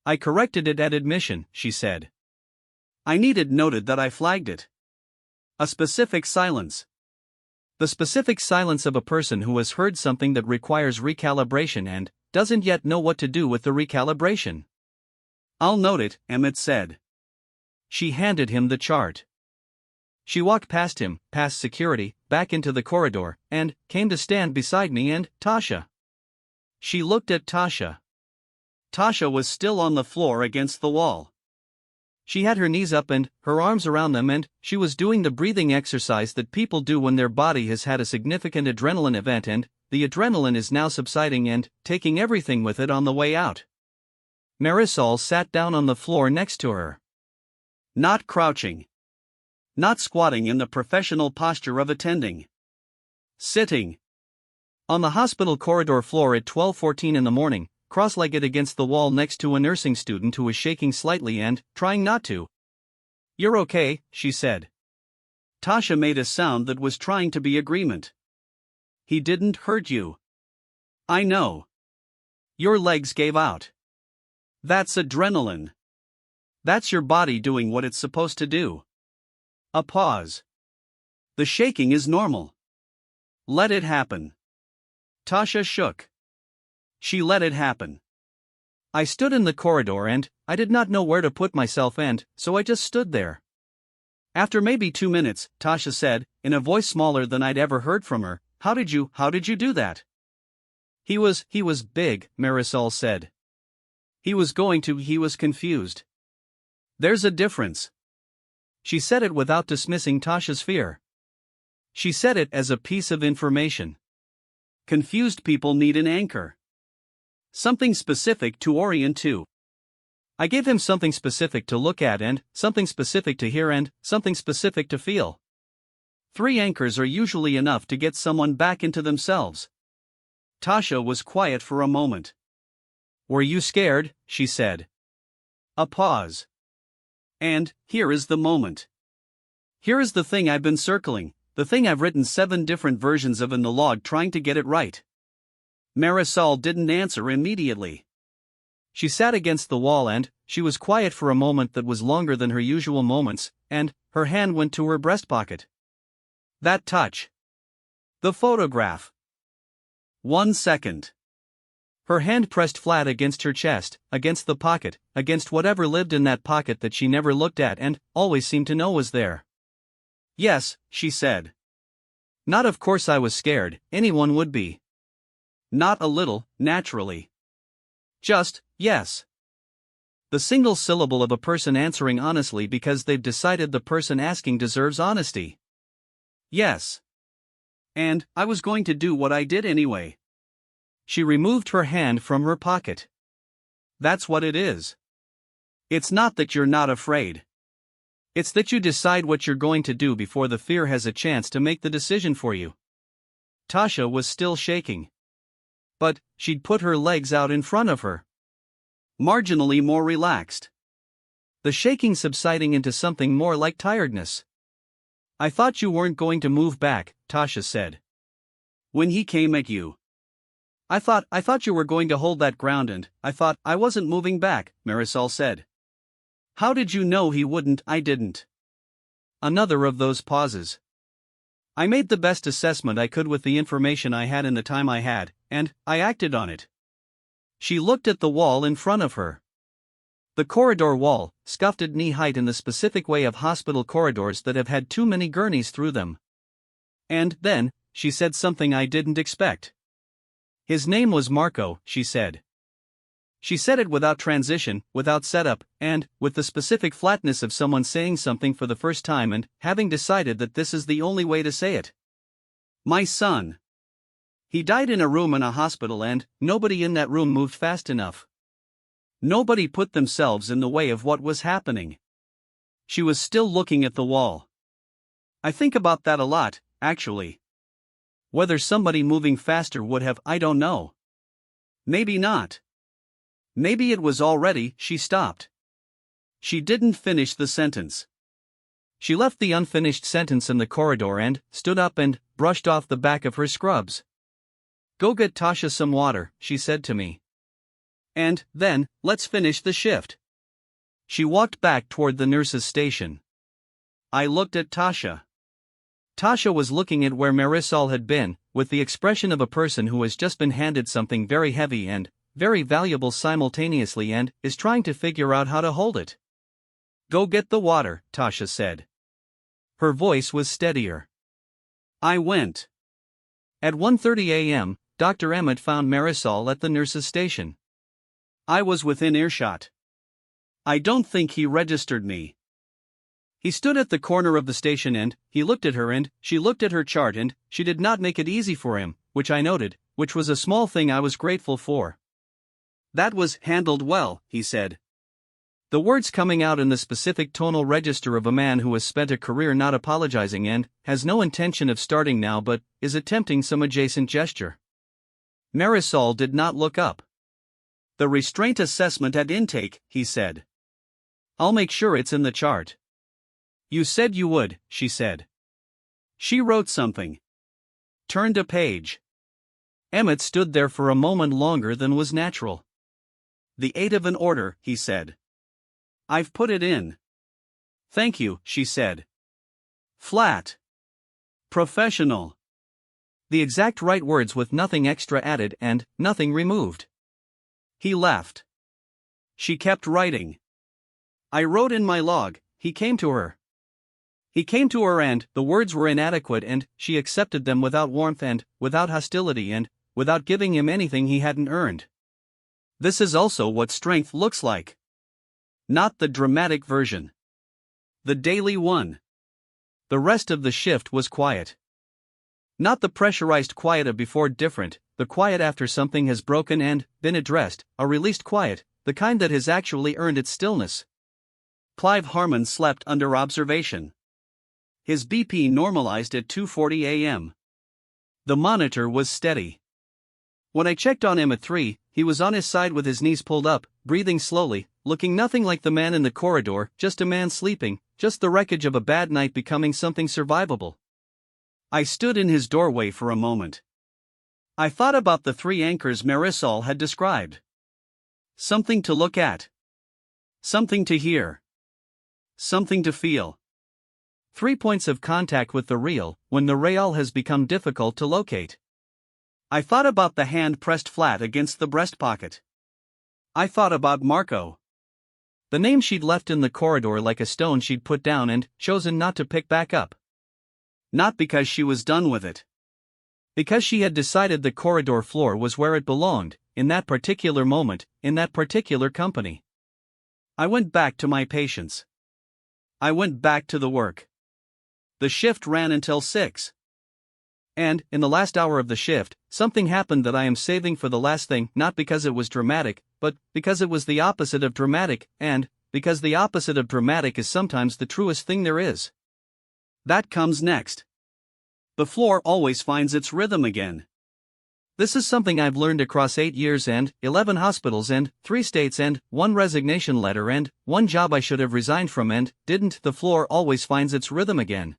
I corrected it at admission, she said. I needed noted that I flagged it. A specific silence. The specific silence of a person who has heard something that requires recalibration and doesn't yet know what to do with the recalibration. I'll note it, Emmett said. She handed him the chart. She walked past him, past security, back into the corridor, and came to stand beside me and Tasha. She looked at Tasha. Tasha was still on the floor against the wall. She had her knees up and her arms around them and she was doing the breathing exercise that people do when their body has had a significant adrenaline event and the adrenaline is now subsiding and taking everything with it on the way out. Marisol sat down on the floor next to her. Not crouching. Not squatting in the professional posture of attending. Sitting. On the hospital corridor floor at 12:14 in the morning, cross-legged against the wall next to a nursing student who was shaking slightly and trying not to. You're okay, she said. Tasha made a sound that was trying to be agreement. He didn't hurt you. I know. Your legs gave out. That's adrenaline. That's your body doing what it's supposed to do. A pause. The shaking is normal. Let it happen. Tasha shook. She let it happen. I stood in the corridor and I did not know where to put myself and so I just stood there. After maybe 2 minutes, Tasha said, in a voice smaller than I'd ever heard from her, How did you do that? He was big, Marisol said. He was confused. There's a difference. She said it without dismissing Tasha's fear. She said it as a piece of information. Confused people need an anchor. Something specific to orient to. I gave him something specific to look at and something specific to hear and something specific to feel. 3 anchors are usually enough to get someone back into themselves. Tasha was quiet for a moment. Were you scared? She said. A pause. And here is the moment. Here is the thing I've been circling, the thing I've written 7 different versions of in the log trying to get it right. Marisol didn't answer immediately. She sat against the wall and she was quiet for a moment that was longer than her usual moments, and her hand went to her breast pocket. That touch. The photograph. 1 second. Her hand pressed flat against her chest, against the pocket, against whatever lived in that pocket that she never looked at and always seemed to know was there. Yes, she said. Not of course I was scared, anyone would be. Not a little, naturally. Just, yes. The single syllable of a person answering honestly because they've decided the person asking deserves honesty. Yes. And I was going to do what I did anyway. She removed her hand from her pocket. That's what it is. It's not that you're not afraid. It's that you decide what you're going to do before the fear has a chance to make the decision for you. Tasha was still shaking. But she'd put her legs out in front of her. Marginally more relaxed. The shaking subsiding into something more like tiredness. I thought you weren't going to move back, Tasha said. When he came at you. I thought you were going to hold that ground and I thought I wasn't moving back, Marisol said. How did you know he wouldn't? I didn't. Another of those pauses. I made the best assessment I could with the information I had in the time I had, and I acted on it. She looked at the wall in front of her. The corridor wall, scuffed at knee-height in the specific way of hospital corridors that have had too many gurneys through them. And then, she said something I didn't expect. His name was Marco, she said. She said it without transition, without setup, and with the specific flatness of someone saying something for the first time and having decided that this is the only way to say it. My son. He died in a room in a hospital and nobody in that room moved fast enough. Nobody put themselves in the way of what was happening. She was still looking at the wall. I think about that a lot, actually. Whether somebody moving faster would have, I don't know. Maybe not. Maybe it was already. She stopped. She didn't finish the sentence. She left the unfinished sentence in the corridor and stood up and brushed off the back of her scrubs. Go get Tasha some water, she said to me. And then, let's finish the shift. She walked back toward the nurse's station. I looked at Tasha. Tasha was looking at where Marisol had been, with the expression of a person who has just been handed something very heavy and very valuable simultaneously and is trying to figure out how to hold it. Go get the water, Tasha said. Her voice was steadier. I went. At 1:30 a.m., Dr. Emmett found Marisol at the nurse's station. I was within earshot. I don't think he registered me. He stood at the corner of the station and he looked at her and she looked at her chart and she did not make it easy for him, which I noted, which was a small thing I was grateful for. That was handled well, he said. The words coming out in the specific tonal register of a man who has spent a career not apologizing and has no intention of starting now but is attempting some adjacent gesture. Marisol did not look up. The restraint assessment at intake, he said. I'll make sure it's in the chart. You said you would, she said. She wrote something. Turned a page. Emmett stood there for a moment longer than was natural. The 8 of an order, he said. I've put it in. Thank you, she said. Flat. Professional. The exact right words with nothing extra added and nothing removed. He left. She kept writing. I wrote in my log, he came to her. He came to her and the words were inadequate and she accepted them without warmth and without hostility and without giving him anything he hadn't earned. This is also what strength looks like. Not the dramatic version. The daily one. The rest of the shift was quiet. Not the pressurized quiet of before different, the quiet after something has broken and been addressed, a released quiet, the kind that has actually earned its stillness. Clive Harmon slept under observation. His BP normalized at 2:40 a.m. The monitor was steady. When I checked on him at 3, he was on his side with his knees pulled up, breathing slowly, looking nothing like the man in the corridor, just a man sleeping, just the wreckage of a bad night becoming something survivable. I stood in his doorway for a moment. I thought about the 3 anchors Marisol had described. Something to look at. Something to hear. Something to feel. 3 points of contact with the real, when the real has become difficult to locate. I thought about the hand pressed flat against the breast pocket. I thought about Marco. The name she'd left in the corridor like a stone she'd put down and chosen not to pick back up. Not because she was done with it. Because she had decided the corridor floor was where it belonged, in that particular moment, in that particular company. I went back to my patients. I went back to the work. The shift ran until 6. And, in the last hour of the shift, something happened that I am saving for the last thing, not because it was dramatic, but because it was the opposite of dramatic, and because the opposite of dramatic is sometimes the truest thing there is. That comes next. The floor always finds its rhythm again. This is something I've learned across 8 years and 11 hospitals and 3 states and 1 resignation letter and 1 job I should have resigned from and didn't. The floor always finds its rhythm again.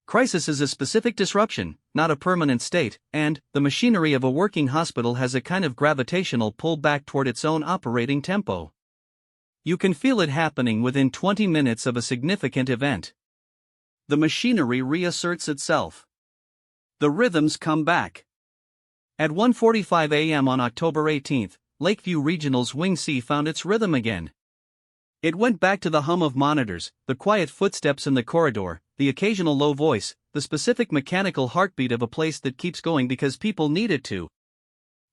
Crisis is a specific disruption, not a permanent state, and the machinery of a working hospital has a kind of gravitational pull back toward its own operating tempo. You can feel it happening within 20 minutes of a significant event. The machinery reasserts itself. The rhythms come back. At 1:45 a.m. on October 18, Lakeview Regional's Wing C found its rhythm again. It went back to the hum of monitors, the quiet footsteps in the corridor, the occasional low voice, the specific mechanical heartbeat of a place that keeps going because people need it to.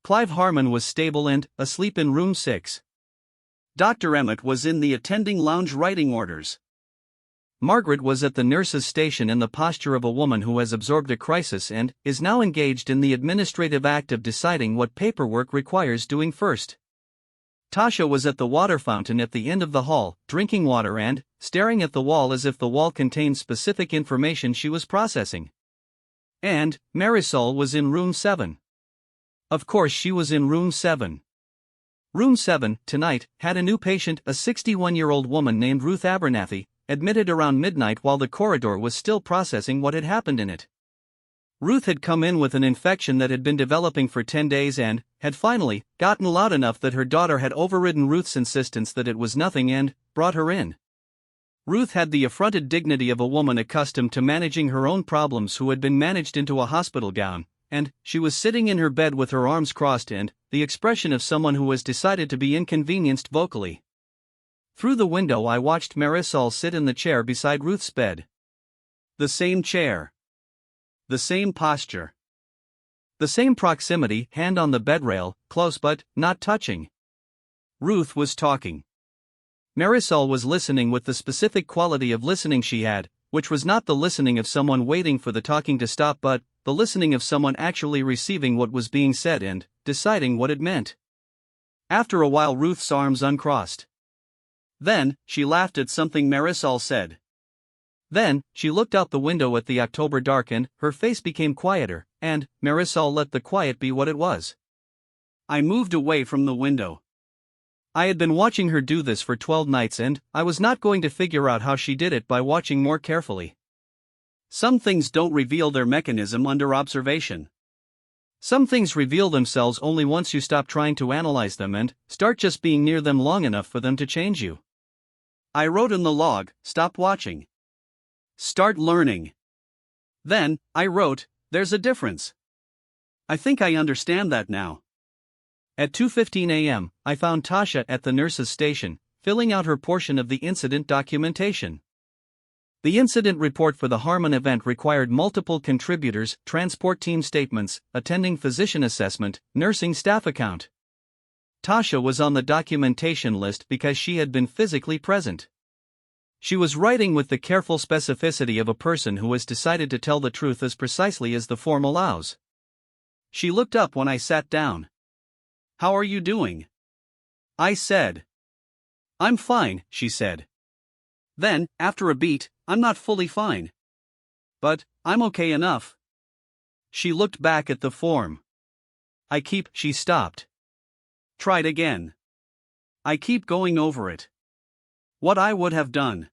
Clive Harmon was stable and asleep in room 6. Dr. Emmett was in the attending lounge writing orders. Margaret was at the nurse's station in the posture of a woman who has absorbed a crisis and is now engaged in the administrative act of deciding what paperwork requires doing first. Tasha was at the water fountain at the end of the hall, drinking water and staring at the wall as if the wall contained specific information she was processing. And Marisol was in room 7. Of course she was in room 7. Room 7, tonight, had a new patient, a 61-year-old woman named Ruth Abernathy, admitted around midnight while the corridor was still processing what had happened in it. Ruth had come in with an infection that had been developing for 10 days and had finally gotten loud enough that her daughter had overridden Ruth's insistence that it was nothing and brought her in. Ruth had the affronted dignity of a woman accustomed to managing her own problems who had been managed into a hospital gown, and she was sitting in her bed with her arms crossed and the expression of someone who has decided to be inconvenienced vocally. Through the window I watched Marisol sit in the chair beside Ruth's bed. The same chair. The same posture. The same proximity, hand on the bedrail, close but not touching. Ruth was talking. Marisol was listening with the specific quality of listening she had, which was not the listening of someone waiting for the talking to stop but the listening of someone actually receiving what was being said and deciding what it meant. After a while Ruth's arms uncrossed. Then, she laughed at something Marisol said. Then, she looked out the window at the October dark and her face became quieter, and Marisol let the quiet be what it was. I moved away from the window. I had been watching her do this for 12 nights and I was not going to figure out how she did it by watching more carefully. Some things don't reveal their mechanism under observation. Some things reveal themselves only once you stop trying to analyze them and start just being near them long enough for them to change you. I wrote in the log, stop watching. Start learning. Then, I wrote, there's a difference. I think I understand that now. At 2:15 a.m., I found Tasha at the nurse's station, filling out her portion of the incident documentation. The incident report for the Harmon event required multiple contributors, transport team statements, attending physician assessment, nursing staff account. Tasha was on the documentation list because she had been physically present. She was writing with the careful specificity of a person who has decided to tell the truth as precisely as the form allows. She looked up when I sat down. How are you doing? I said. I'm fine, she said. Then, after a beat, I'm not fully fine. But, I'm okay enough. She looked back at the form. She stopped. Tried again. I keep going over it. What I would have done.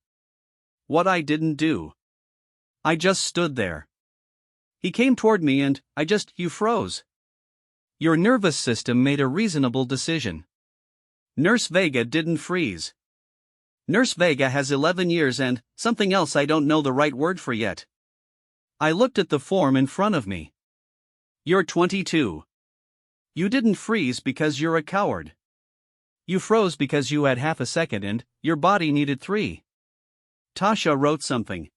What I didn't do. I just stood there. He came toward me and you froze.
Your nervous system made a reasonable decision.
Nurse Vega didn't freeze. Nurse Vega has 11 years and something else I don't know the right word for yet. I looked at the form in front of me. You're 22. You didn't freeze because you're a coward.
You froze because you had half a second and your body needed 3.
Tasha wrote something.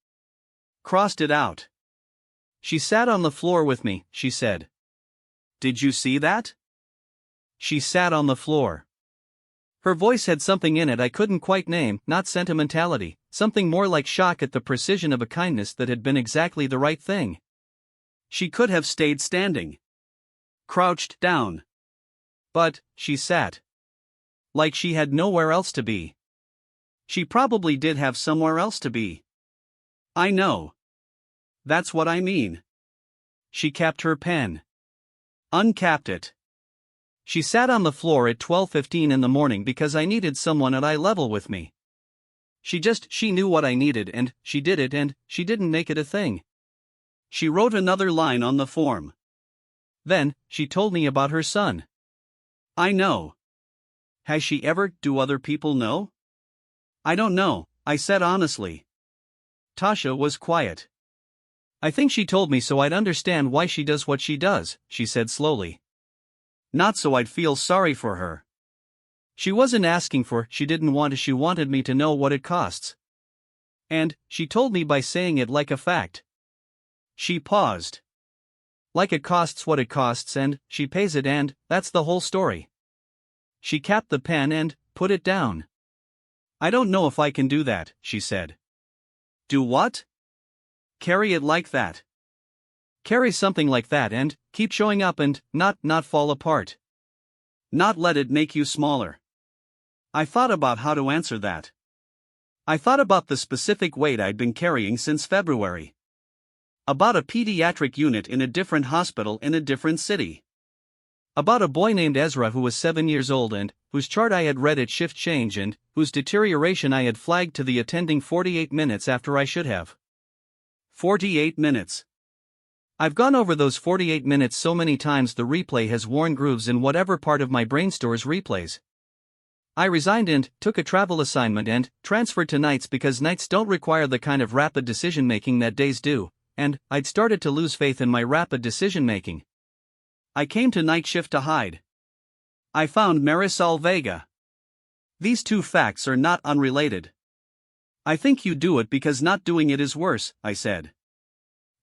Crossed it out.
She sat on the floor with me, she said.
Did you see that?
She sat on the floor. Her voice had something in it I couldn't quite name, not sentimentality, something more like shock at the precision of a kindness that had been exactly the right thing.
She could have stayed standing. Crouched down.
But she sat. Like she had nowhere else to be.
She probably did have somewhere else to be. I know. That's what I mean.
She capped her pen.
Uncapped it.
She sat on the floor at 12:15 in the morning because I needed someone at eye level with me. She knew what I needed and she did it and she didn't make it a thing.
She wrote another line on the form.
Then, she told me about her son.
I know. Has she ever? Do other people know? I don't know, I said honestly.
Tasha was quiet. I think she told me so I'd understand why she does what she does, she said slowly.
Not so I'd feel sorry for her.
She wasn't asking for, she wanted me to know what it costs. And, she told me by saying it like a fact.
She paused.
Like it costs what it costs and, she pays it and, that's the whole story. She capped the pen and, put it down.
I don't know if I can do that, she said. Do what? Carry it like that.
Carry something like that and, keep showing up and, not fall apart.
Not let it make you smaller. I thought about how to answer that. I thought about the specific weight I'd been carrying since February. About a pediatric unit in a different hospital in a different city.
About a boy named Ezra who was 7 years old and, whose chart I had read at shift change and, whose deterioration I had flagged to the attending 48 minutes after I should have.
48 minutes.
I've gone over those 48 minutes so many times the replay has worn grooves in whatever part of my brain stores replays. I resigned and took a travel assignment and transferred to nights because nights don't require the kind of rapid decision making that days do, and I'd started to lose faith in my rapid decision making.
I came to night shift to hide. I found Marisol Vega. These two facts are not unrelated. I think you do it because not doing it is worse, I said.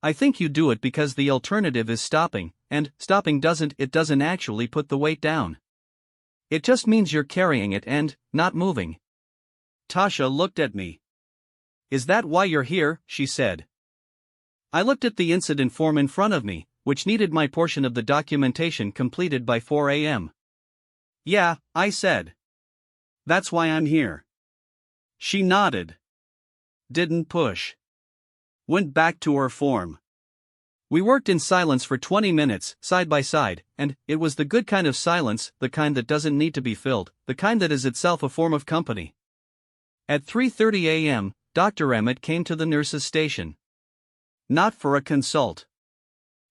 I think you do it because the alternative is stopping, and stopping doesn't actually put the weight down. It just means you're carrying it and not moving.
Tasha looked at me. Is that why you're here? She said.
I looked at the incident form in front of me, which needed my portion of the documentation completed by 4 a.m.
Yeah, I said. That's why I'm here. She nodded. Didn't push. Went back to her form.
We worked in silence for 20 minutes, side by side, and it was the good kind of silence, the kind that doesn't need to be filled, the kind that is itself a form of company. At 3:30 a.m., Dr. Emmett came to the nurse's station.
Not for a consult.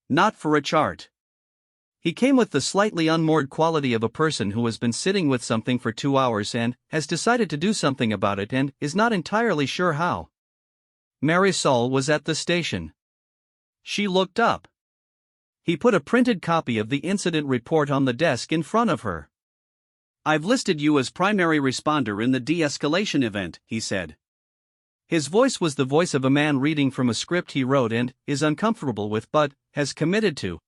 Not for a chart.
He came with the slightly unmoored quality of a person who has been sitting with something for 2 hours and has decided to do something about it and is not entirely sure how. Marisol was at the station.
She looked up.
He put a printed copy of the incident report on the desk in front of her.
I've listed you as primary responder in the de-escalation event, he said.
His voice was the voice of a man reading from a script he wrote and is uncomfortable with but has committed to.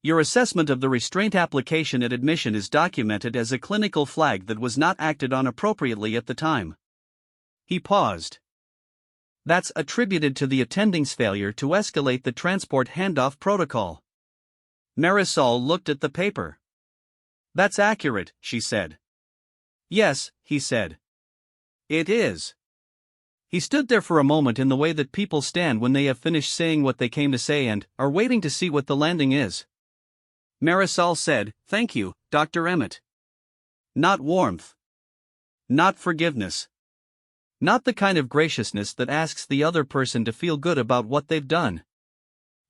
Your assessment of the restraint application at admission is documented as a clinical flag that was not acted on appropriately at the time.
He paused.
That's attributed to the attending's failure to escalate the transport handoff protocol.
Marisol looked at the paper. That's accurate, she said.
Yes, he said.
It is.
He stood there for a moment in the way that people stand when they have finished saying what they came to say and are waiting to see what the landing is.
Marisol said, "Thank you, Dr. Emmett." Not warmth. Not forgiveness.
Not the kind of graciousness that asks the other person to feel good about what they've done.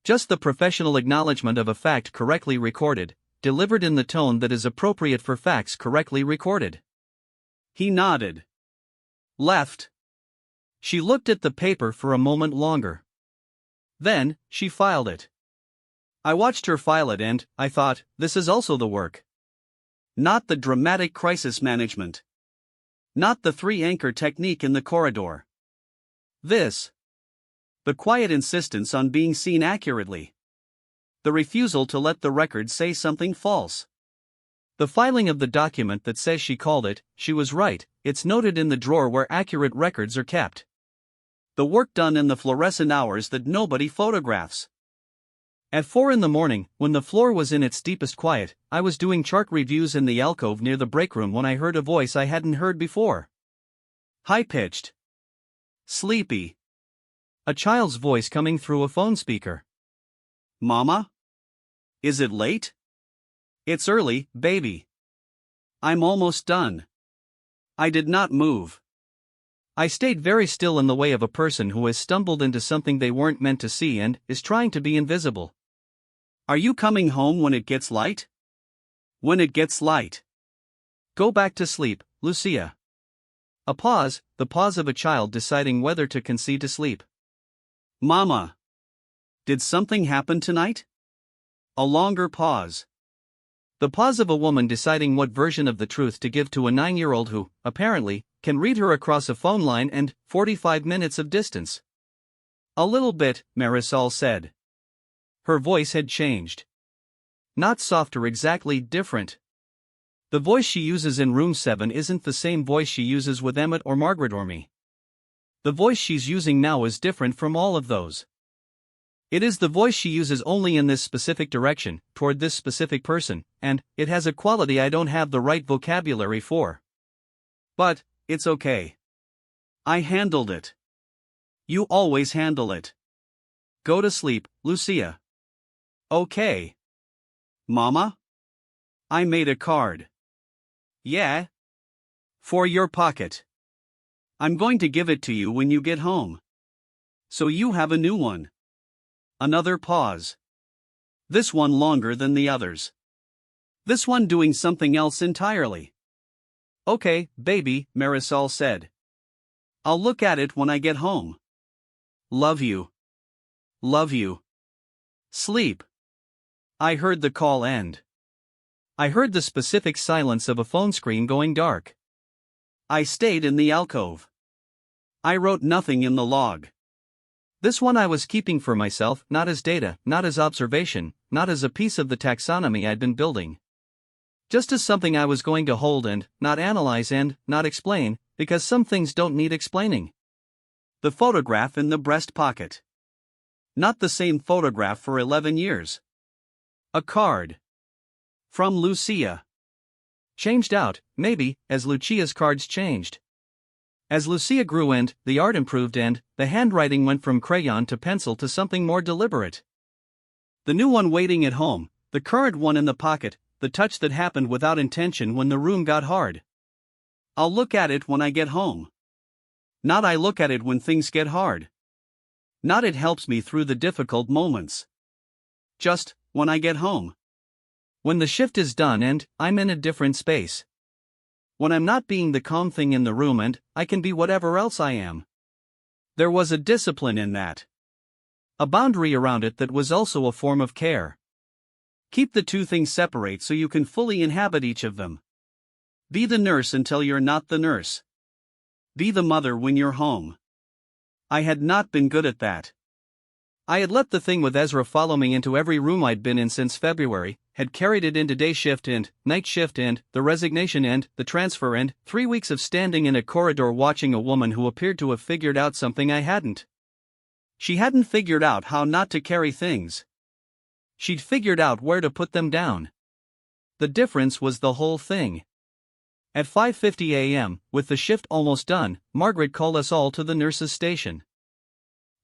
Just the professional acknowledgement of a fact correctly recorded, delivered in the tone that is appropriate for facts correctly recorded.
He nodded. Left.
She looked at the paper for a moment longer. Then, she filed it. I watched her file it and, I thought, this is also the work.
Not the dramatic crisis management. Not the three-anchor technique in the corridor. This. The quiet insistence on being seen accurately. The refusal to let the record say something false.
The filing of the document that says she called it, she was right, it's noted in the drawer where accurate records are kept.
The work done in the fluorescent hours that nobody photographs.
At 4 a.m, when the floor was in its deepest quiet, I was doing chart reviews in the alcove near the break room when I heard a voice I hadn't heard before.
High-pitched. Sleepy.
A child's voice coming through a phone speaker.
Mama? Is it late?
It's early, baby.
I'm almost done. I did not move.
I stayed very still in the way of a person who has stumbled into something they weren't meant to see and is trying to be invisible.
Are you coming home when it gets light? When it gets light.
Go back to sleep, Lucia. A pause, the pause of a child deciding whether to concede to sleep.
Mama. Did something happen tonight? A longer pause.
The pause of a woman deciding what version of the truth to give to a 9-year-old who, apparently, can read her across a phone line and 45 minutes of distance.
A little bit, Marisol said.
Her voice had changed. Not softer, exactly different. The voice she uses in room 7 isn't the same voice she uses with Emmett or Margaret or me. The voice she's using now is different from all of those. It is the voice she uses only in this specific direction, toward this specific person, and it has a quality I don't have the right vocabulary for.
But, it's okay. I handled it. You always handle it.
Go to sleep, Lucia.
Okay. Mama? I made a card.
Yeah?
For your pocket. I'm going to give it to you when you get home. So you have a new one. Another pause. This one longer than the others. This one doing something else entirely.
Okay, baby, Marisol said.
I'll look at it when I get home. Love you. Love you. Sleep.
I heard the call end. I heard the specific silence of a phone screen going dark.
I stayed in the alcove. I wrote nothing in the log.
This one I was keeping for myself, not as data, not as observation, not as a piece of the taxonomy I'd been building. Just as something I was going to hold and not analyze and not explain, because some things don't need explaining.
The photograph in the breast pocket. Not the same photograph for 11 years. A card. From Lucia.
Changed out, maybe, as Lucia's cards changed. As Lucia grew and the art improved and the handwriting went from crayon to pencil to something more deliberate.
The new one waiting at home, the current one in the pocket, the touch that happened without intention when the room got hard. I'll look at it when I get home. Not I look at it when things get hard. Not it helps me through the difficult moments. Just, when I get home.
When the shift is done and I'm in a different space. When I'm not being the calm thing in the room and I can be whatever else I am.
There was a discipline in that.
A boundary around it that was also a form of care.
Keep the two things separate so you can fully inhabit each of them. Be the nurse until you're not the nurse. Be the mother when you're home. I had not been good at that.
I had let the thing with Ezra follow me into every room I'd been in since February, had carried it into day shift and night shift and the resignation and the transfer and 3 weeks of standing in a corridor watching a woman who appeared to have figured out something I hadn't.
She hadn't figured out how not to carry things.
She'd figured out where to put them down. The difference was the whole thing. At 5:50 a.m., with the shift almost done, Margaret called us all to the nurse's station.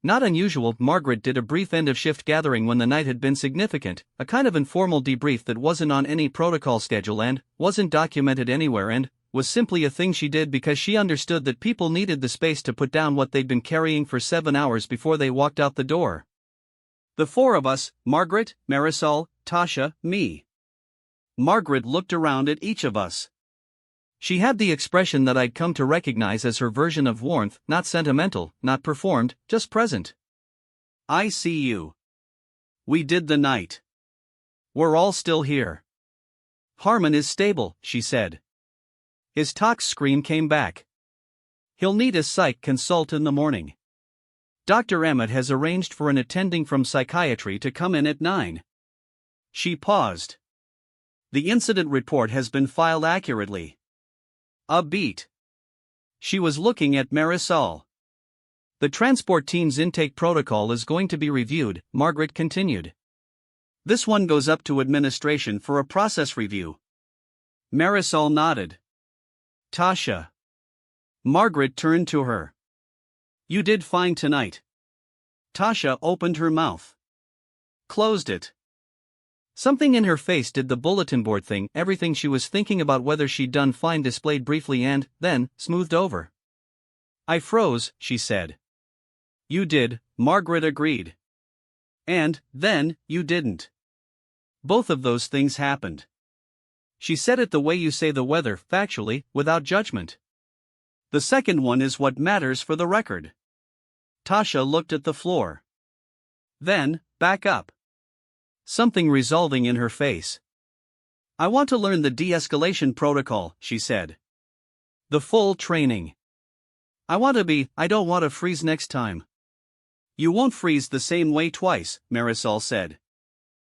Not unusual. Margaret did a brief end-of-shift gathering when the night had been significant, a kind of informal debrief that wasn't on any protocol schedule and wasn't documented anywhere and was simply a thing she did because she understood that people needed the space to put down what they'd been carrying for 7 hours before they walked out the door. The four of us, Margaret, Marisol, Tasha, me. Margaret looked around at each of us. She had the expression that I'd come to recognize as her version of warmth, not sentimental, not performed, just present. I see you. We did the night. We're all still here. Harmon is stable, she said. His tox screen came back. He'll need a psych consult in the morning. Dr. Emmett has arranged for an attending from psychiatry to come in at 9. She paused. The incident report has been filed accurately. A beat. She was looking at Marisol. The transport team's intake protocol is going to be reviewed, Margaret continued. This one goes up to administration for a process review. Marisol nodded. Tasha. Margaret turned to her. You did fine tonight. Tasha opened her mouth. Closed it. Something in her face did the bulletin board thing, everything she was thinking about whether she'd done fine displayed briefly and, then, smoothed over. I froze, she said. You did, Margaret agreed. And, then, you didn't. Both of those things happened. She said it the way you say the weather, factually, without judgment. The second one is what matters for the record. Tasha looked at the floor. Then, back up. Something resolving in her face. I want to learn the de-escalation protocol, she said. The full training. I don't want to freeze next time. You won't freeze the same way twice, Marisol said.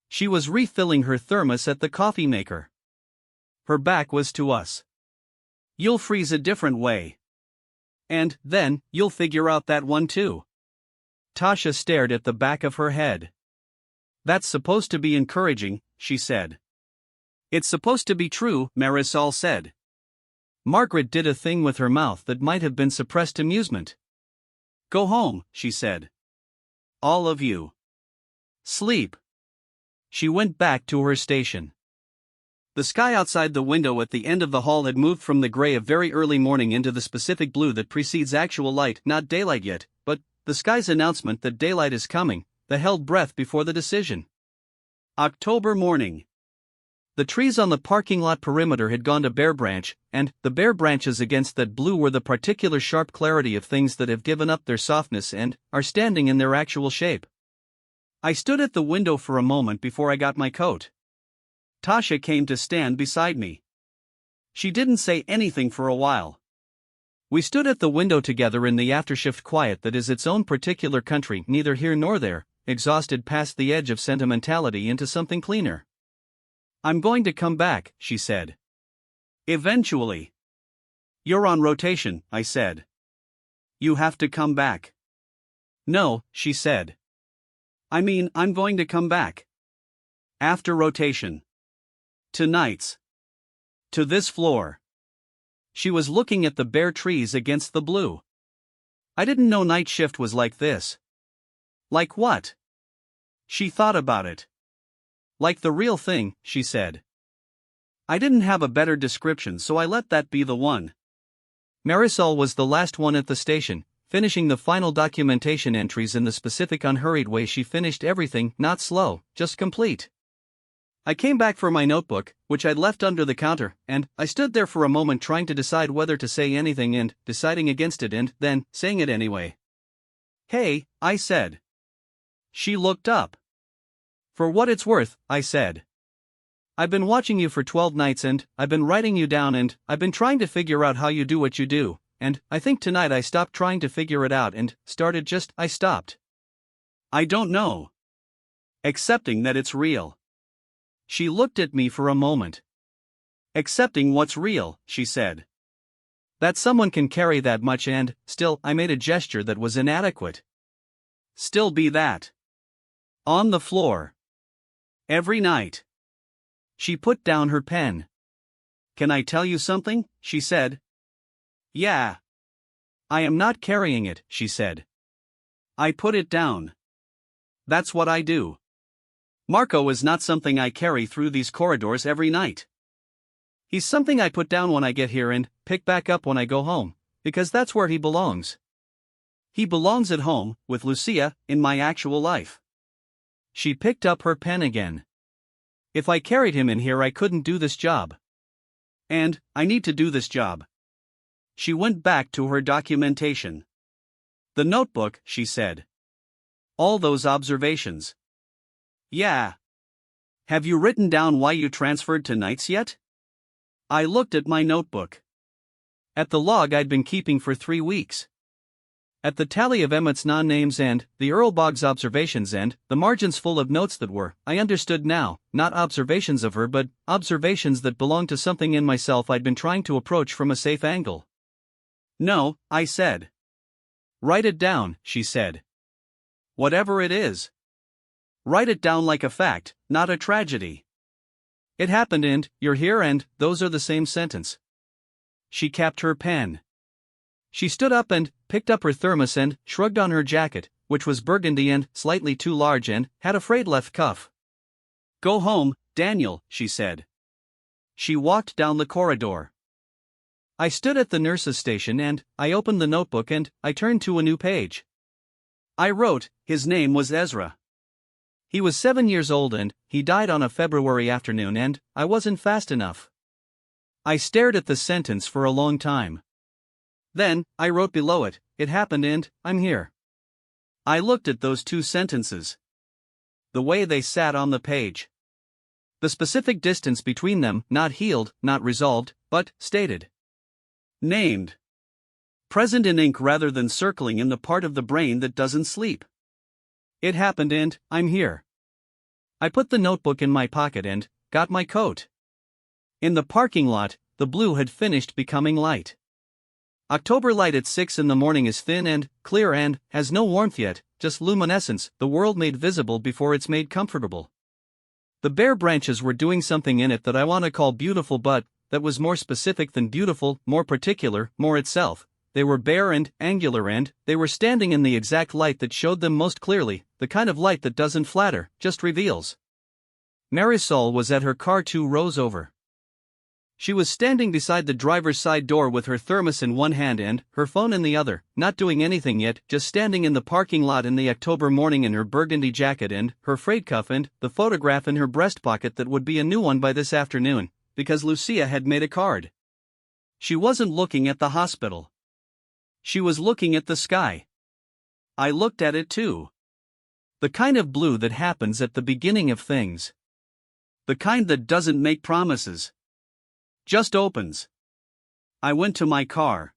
She was refilling her thermos at the coffee maker. Her back was to us. You'll freeze a different way. And, then, you'll figure out that one too. Tasha stared at the back of her head. That's supposed to be encouraging, she said. It's supposed to be true, Marisol said. Margaret did a thing with her mouth that might have been suppressed amusement. Go home, she said. All of you. Sleep. She went back to her station. The sky outside the window at the end of the hall had moved from the gray of very early morning into the specific blue that precedes actual light, not daylight yet, but the sky's announcement that daylight is coming, the held breath before the decision. October morning. The trees on the parking lot perimeter had gone to bare branch, and the bare branches against that blue were the particular sharp clarity of things that have given up their softness and are standing in their actual shape. I stood at the window for a moment before I got my coat. Tasha came to stand beside me. She didn't say anything for a while. We stood at the window together in the aftershift quiet that is its own particular country, neither here nor there, exhausted past the edge of sentimentality into something cleaner. I'm going to come back, she said. Eventually. You're on rotation, I said. You have to come back. No, she said. I'm going to come back. After rotation. Tonight's. To this floor. She was looking at the bare trees against the blue. I didn't know night shift was like this. Like what? She thought about it. Like the real thing, she said. I didn't have a better description, so I let that be the one. Marisol was the last one at the station, finishing the final documentation entries in the specific unhurried way she finished everything, not slow, just complete. I came back for my notebook, which I'd left under the counter, and I stood there for a moment trying to decide whether to say anything and deciding against it and then saying it anyway. Hey, I said. She looked up. For what it's worth, I said. I've been watching you for 12 nights and I've been writing you down and I've been trying to figure out how you do what you do, and I think tonight I stopped trying to figure it out and I stopped. I don't know. Accepting that it's real. She looked at me for a moment. Accepting what's real, she said. That someone can carry that much and, still, I made a gesture that was inadequate. Still be that. On the floor. Every night. She put down her pen. Can I tell you something? She said. Yeah. I am not carrying it, she said.
I put it down. That's what I do. Marco is not something I carry through these corridors every night. He's something I put down when I get here and pick back up when I go home, because that's where he belongs. He belongs at home, with Lucia, in my actual life. She picked up her pen again. If I carried him in here, I couldn't do this job. And I need to do this job. She went back to her documentation. The notebook, she said. All those observations. Yeah. Have you written down why you transferred to nights yet? I looked at my notebook. At the log I'd been keeping for 3 weeks. At the tally of Emmett's non-names and the Earl Boggs observations and the margins full of notes that were, I understood now, not observations of her but observations that belonged to something in myself I'd been trying to approach from a safe angle. No, I said. Write it down, she said. Whatever it is. Write it down like a fact, not a tragedy. It happened and you're here and those are the same sentence. She capped her pen. She stood up and picked up her thermos and shrugged on her jacket, which was burgundy and slightly too large and had a frayed left cuff. Go home, Daniel, she said. She walked down the corridor. I stood at the nurse's station and I opened the notebook and I turned to a new page. I wrote, his name was Ezra. He was 7 years old and he died on a February afternoon and I wasn't fast enough. I stared at the sentence for a long time. Then, I wrote below it, it happened and I'm here. I looked at those 2 sentences. The way they sat on the page. The specific distance between them, not healed, not resolved, but stated. Named. Present in ink rather than circling in the part of the brain that doesn't sleep. It happened and I'm here. I put the notebook in my pocket and got my coat. In the parking lot, the blue had finished becoming light. October light at 6 in the morning is thin and clear and has no warmth yet, just luminescence, the world made visible before it's made comfortable. The bare branches were doing something in it that I want to call beautiful but that was more specific than beautiful, more particular, more itself. They were bare and angular and they were standing in the exact light that showed them most clearly, the kind of light that doesn't flatter, just reveals. Marisol was at her car 2 rows over. She was standing beside the driver's side door with her thermos in one hand and her phone in the other, not doing anything yet, just standing in the parking lot in the October morning in her burgundy jacket and her frayed cuff and the photograph in her breast pocket that would be a new one by this afternoon, because Lucia had made a card. She wasn't looking at the hospital. She was looking at the sky. I looked at it too. The kind of blue that happens at the beginning of things. The kind that doesn't make promises. Just opens. I went to my car.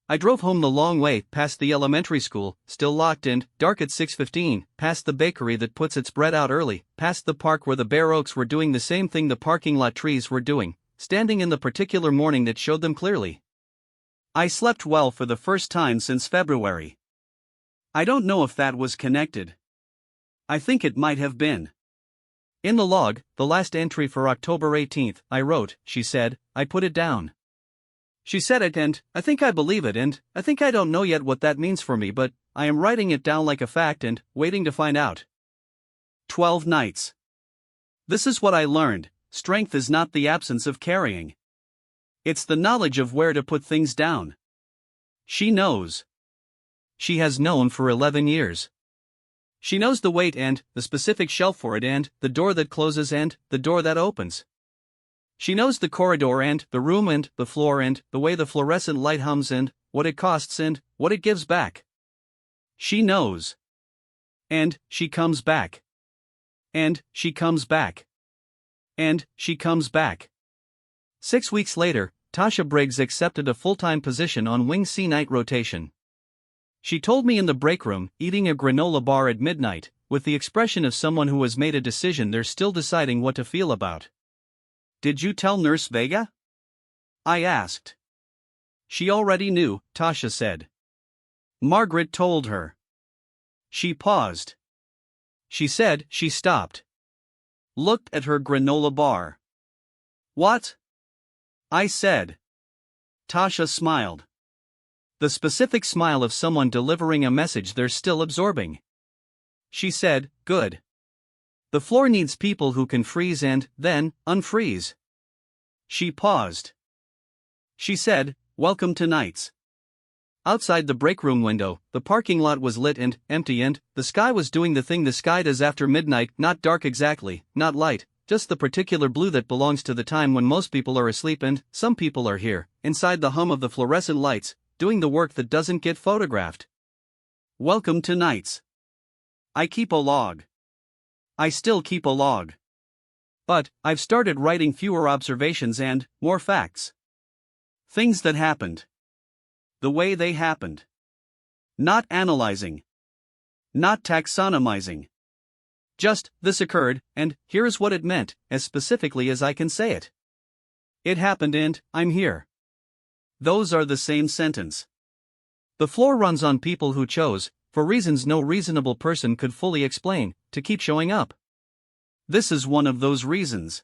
I drove home the long way, past the elementary school, still locked and dark at 6:15, past the bakery that puts its bread out early, past the park where the bare oaks were doing the same thing the parking lot trees were doing, standing in the particular morning that showed them clearly. I slept well for the first time since February. I don't know if that was connected. I think it might have been. In the log, the last entry for October 18th, I wrote, she said, I put it down. She said it and I think I believe it and I think I don't know yet what that means for me but I am writing it down like a fact and waiting to find out. 12 nights. This is what I learned, strength is not the absence of carrying. It's the knowledge of where to put things down. She knows. She has known for 11 years. She knows the weight and the specific shelf for it and the door that closes and the door that opens. She knows the corridor and the room and the floor and the way the fluorescent light hums and what it costs and what it gives back. She knows. And she comes back. And she comes back. And she comes back. 6 weeks later, Tasha Briggs accepted a full-time position on Wing C night rotation. She told me in the break room, eating a granola bar at midnight, with the expression of someone who has made a decision they're still deciding what to feel about. Did you tell Nurse Vega? I asked. She already knew, Tasha said. Margaret told her. She paused. She said she stopped. Looked at her granola bar. What? I said. Tasha smiled.
The specific smile of someone delivering a message they're still absorbing. She said, "Good. The floor needs people who can freeze and, then, unfreeze." She paused. She said, "Welcome to nights." Outside the break room window, the parking lot was lit and empty, and the sky was doing the thing the sky does after midnight, not dark exactly, not light, just the particular blue that belongs to the time when most people are asleep and some people are here, inside the hum of the fluorescent lights, doing the work that doesn't get photographed. Welcome to nights. I keep a log. I still keep a log. But I've started writing fewer observations and more facts. Things that happened. The way they happened. Not analyzing. Not taxonomizing. Just, this occurred, and here's what it meant, as specifically as I can say it. It happened and I'm here. Those are the same sentence. The floor runs on people who chose, for reasons no reasonable person could fully explain, to keep showing up. This is one of those reasons.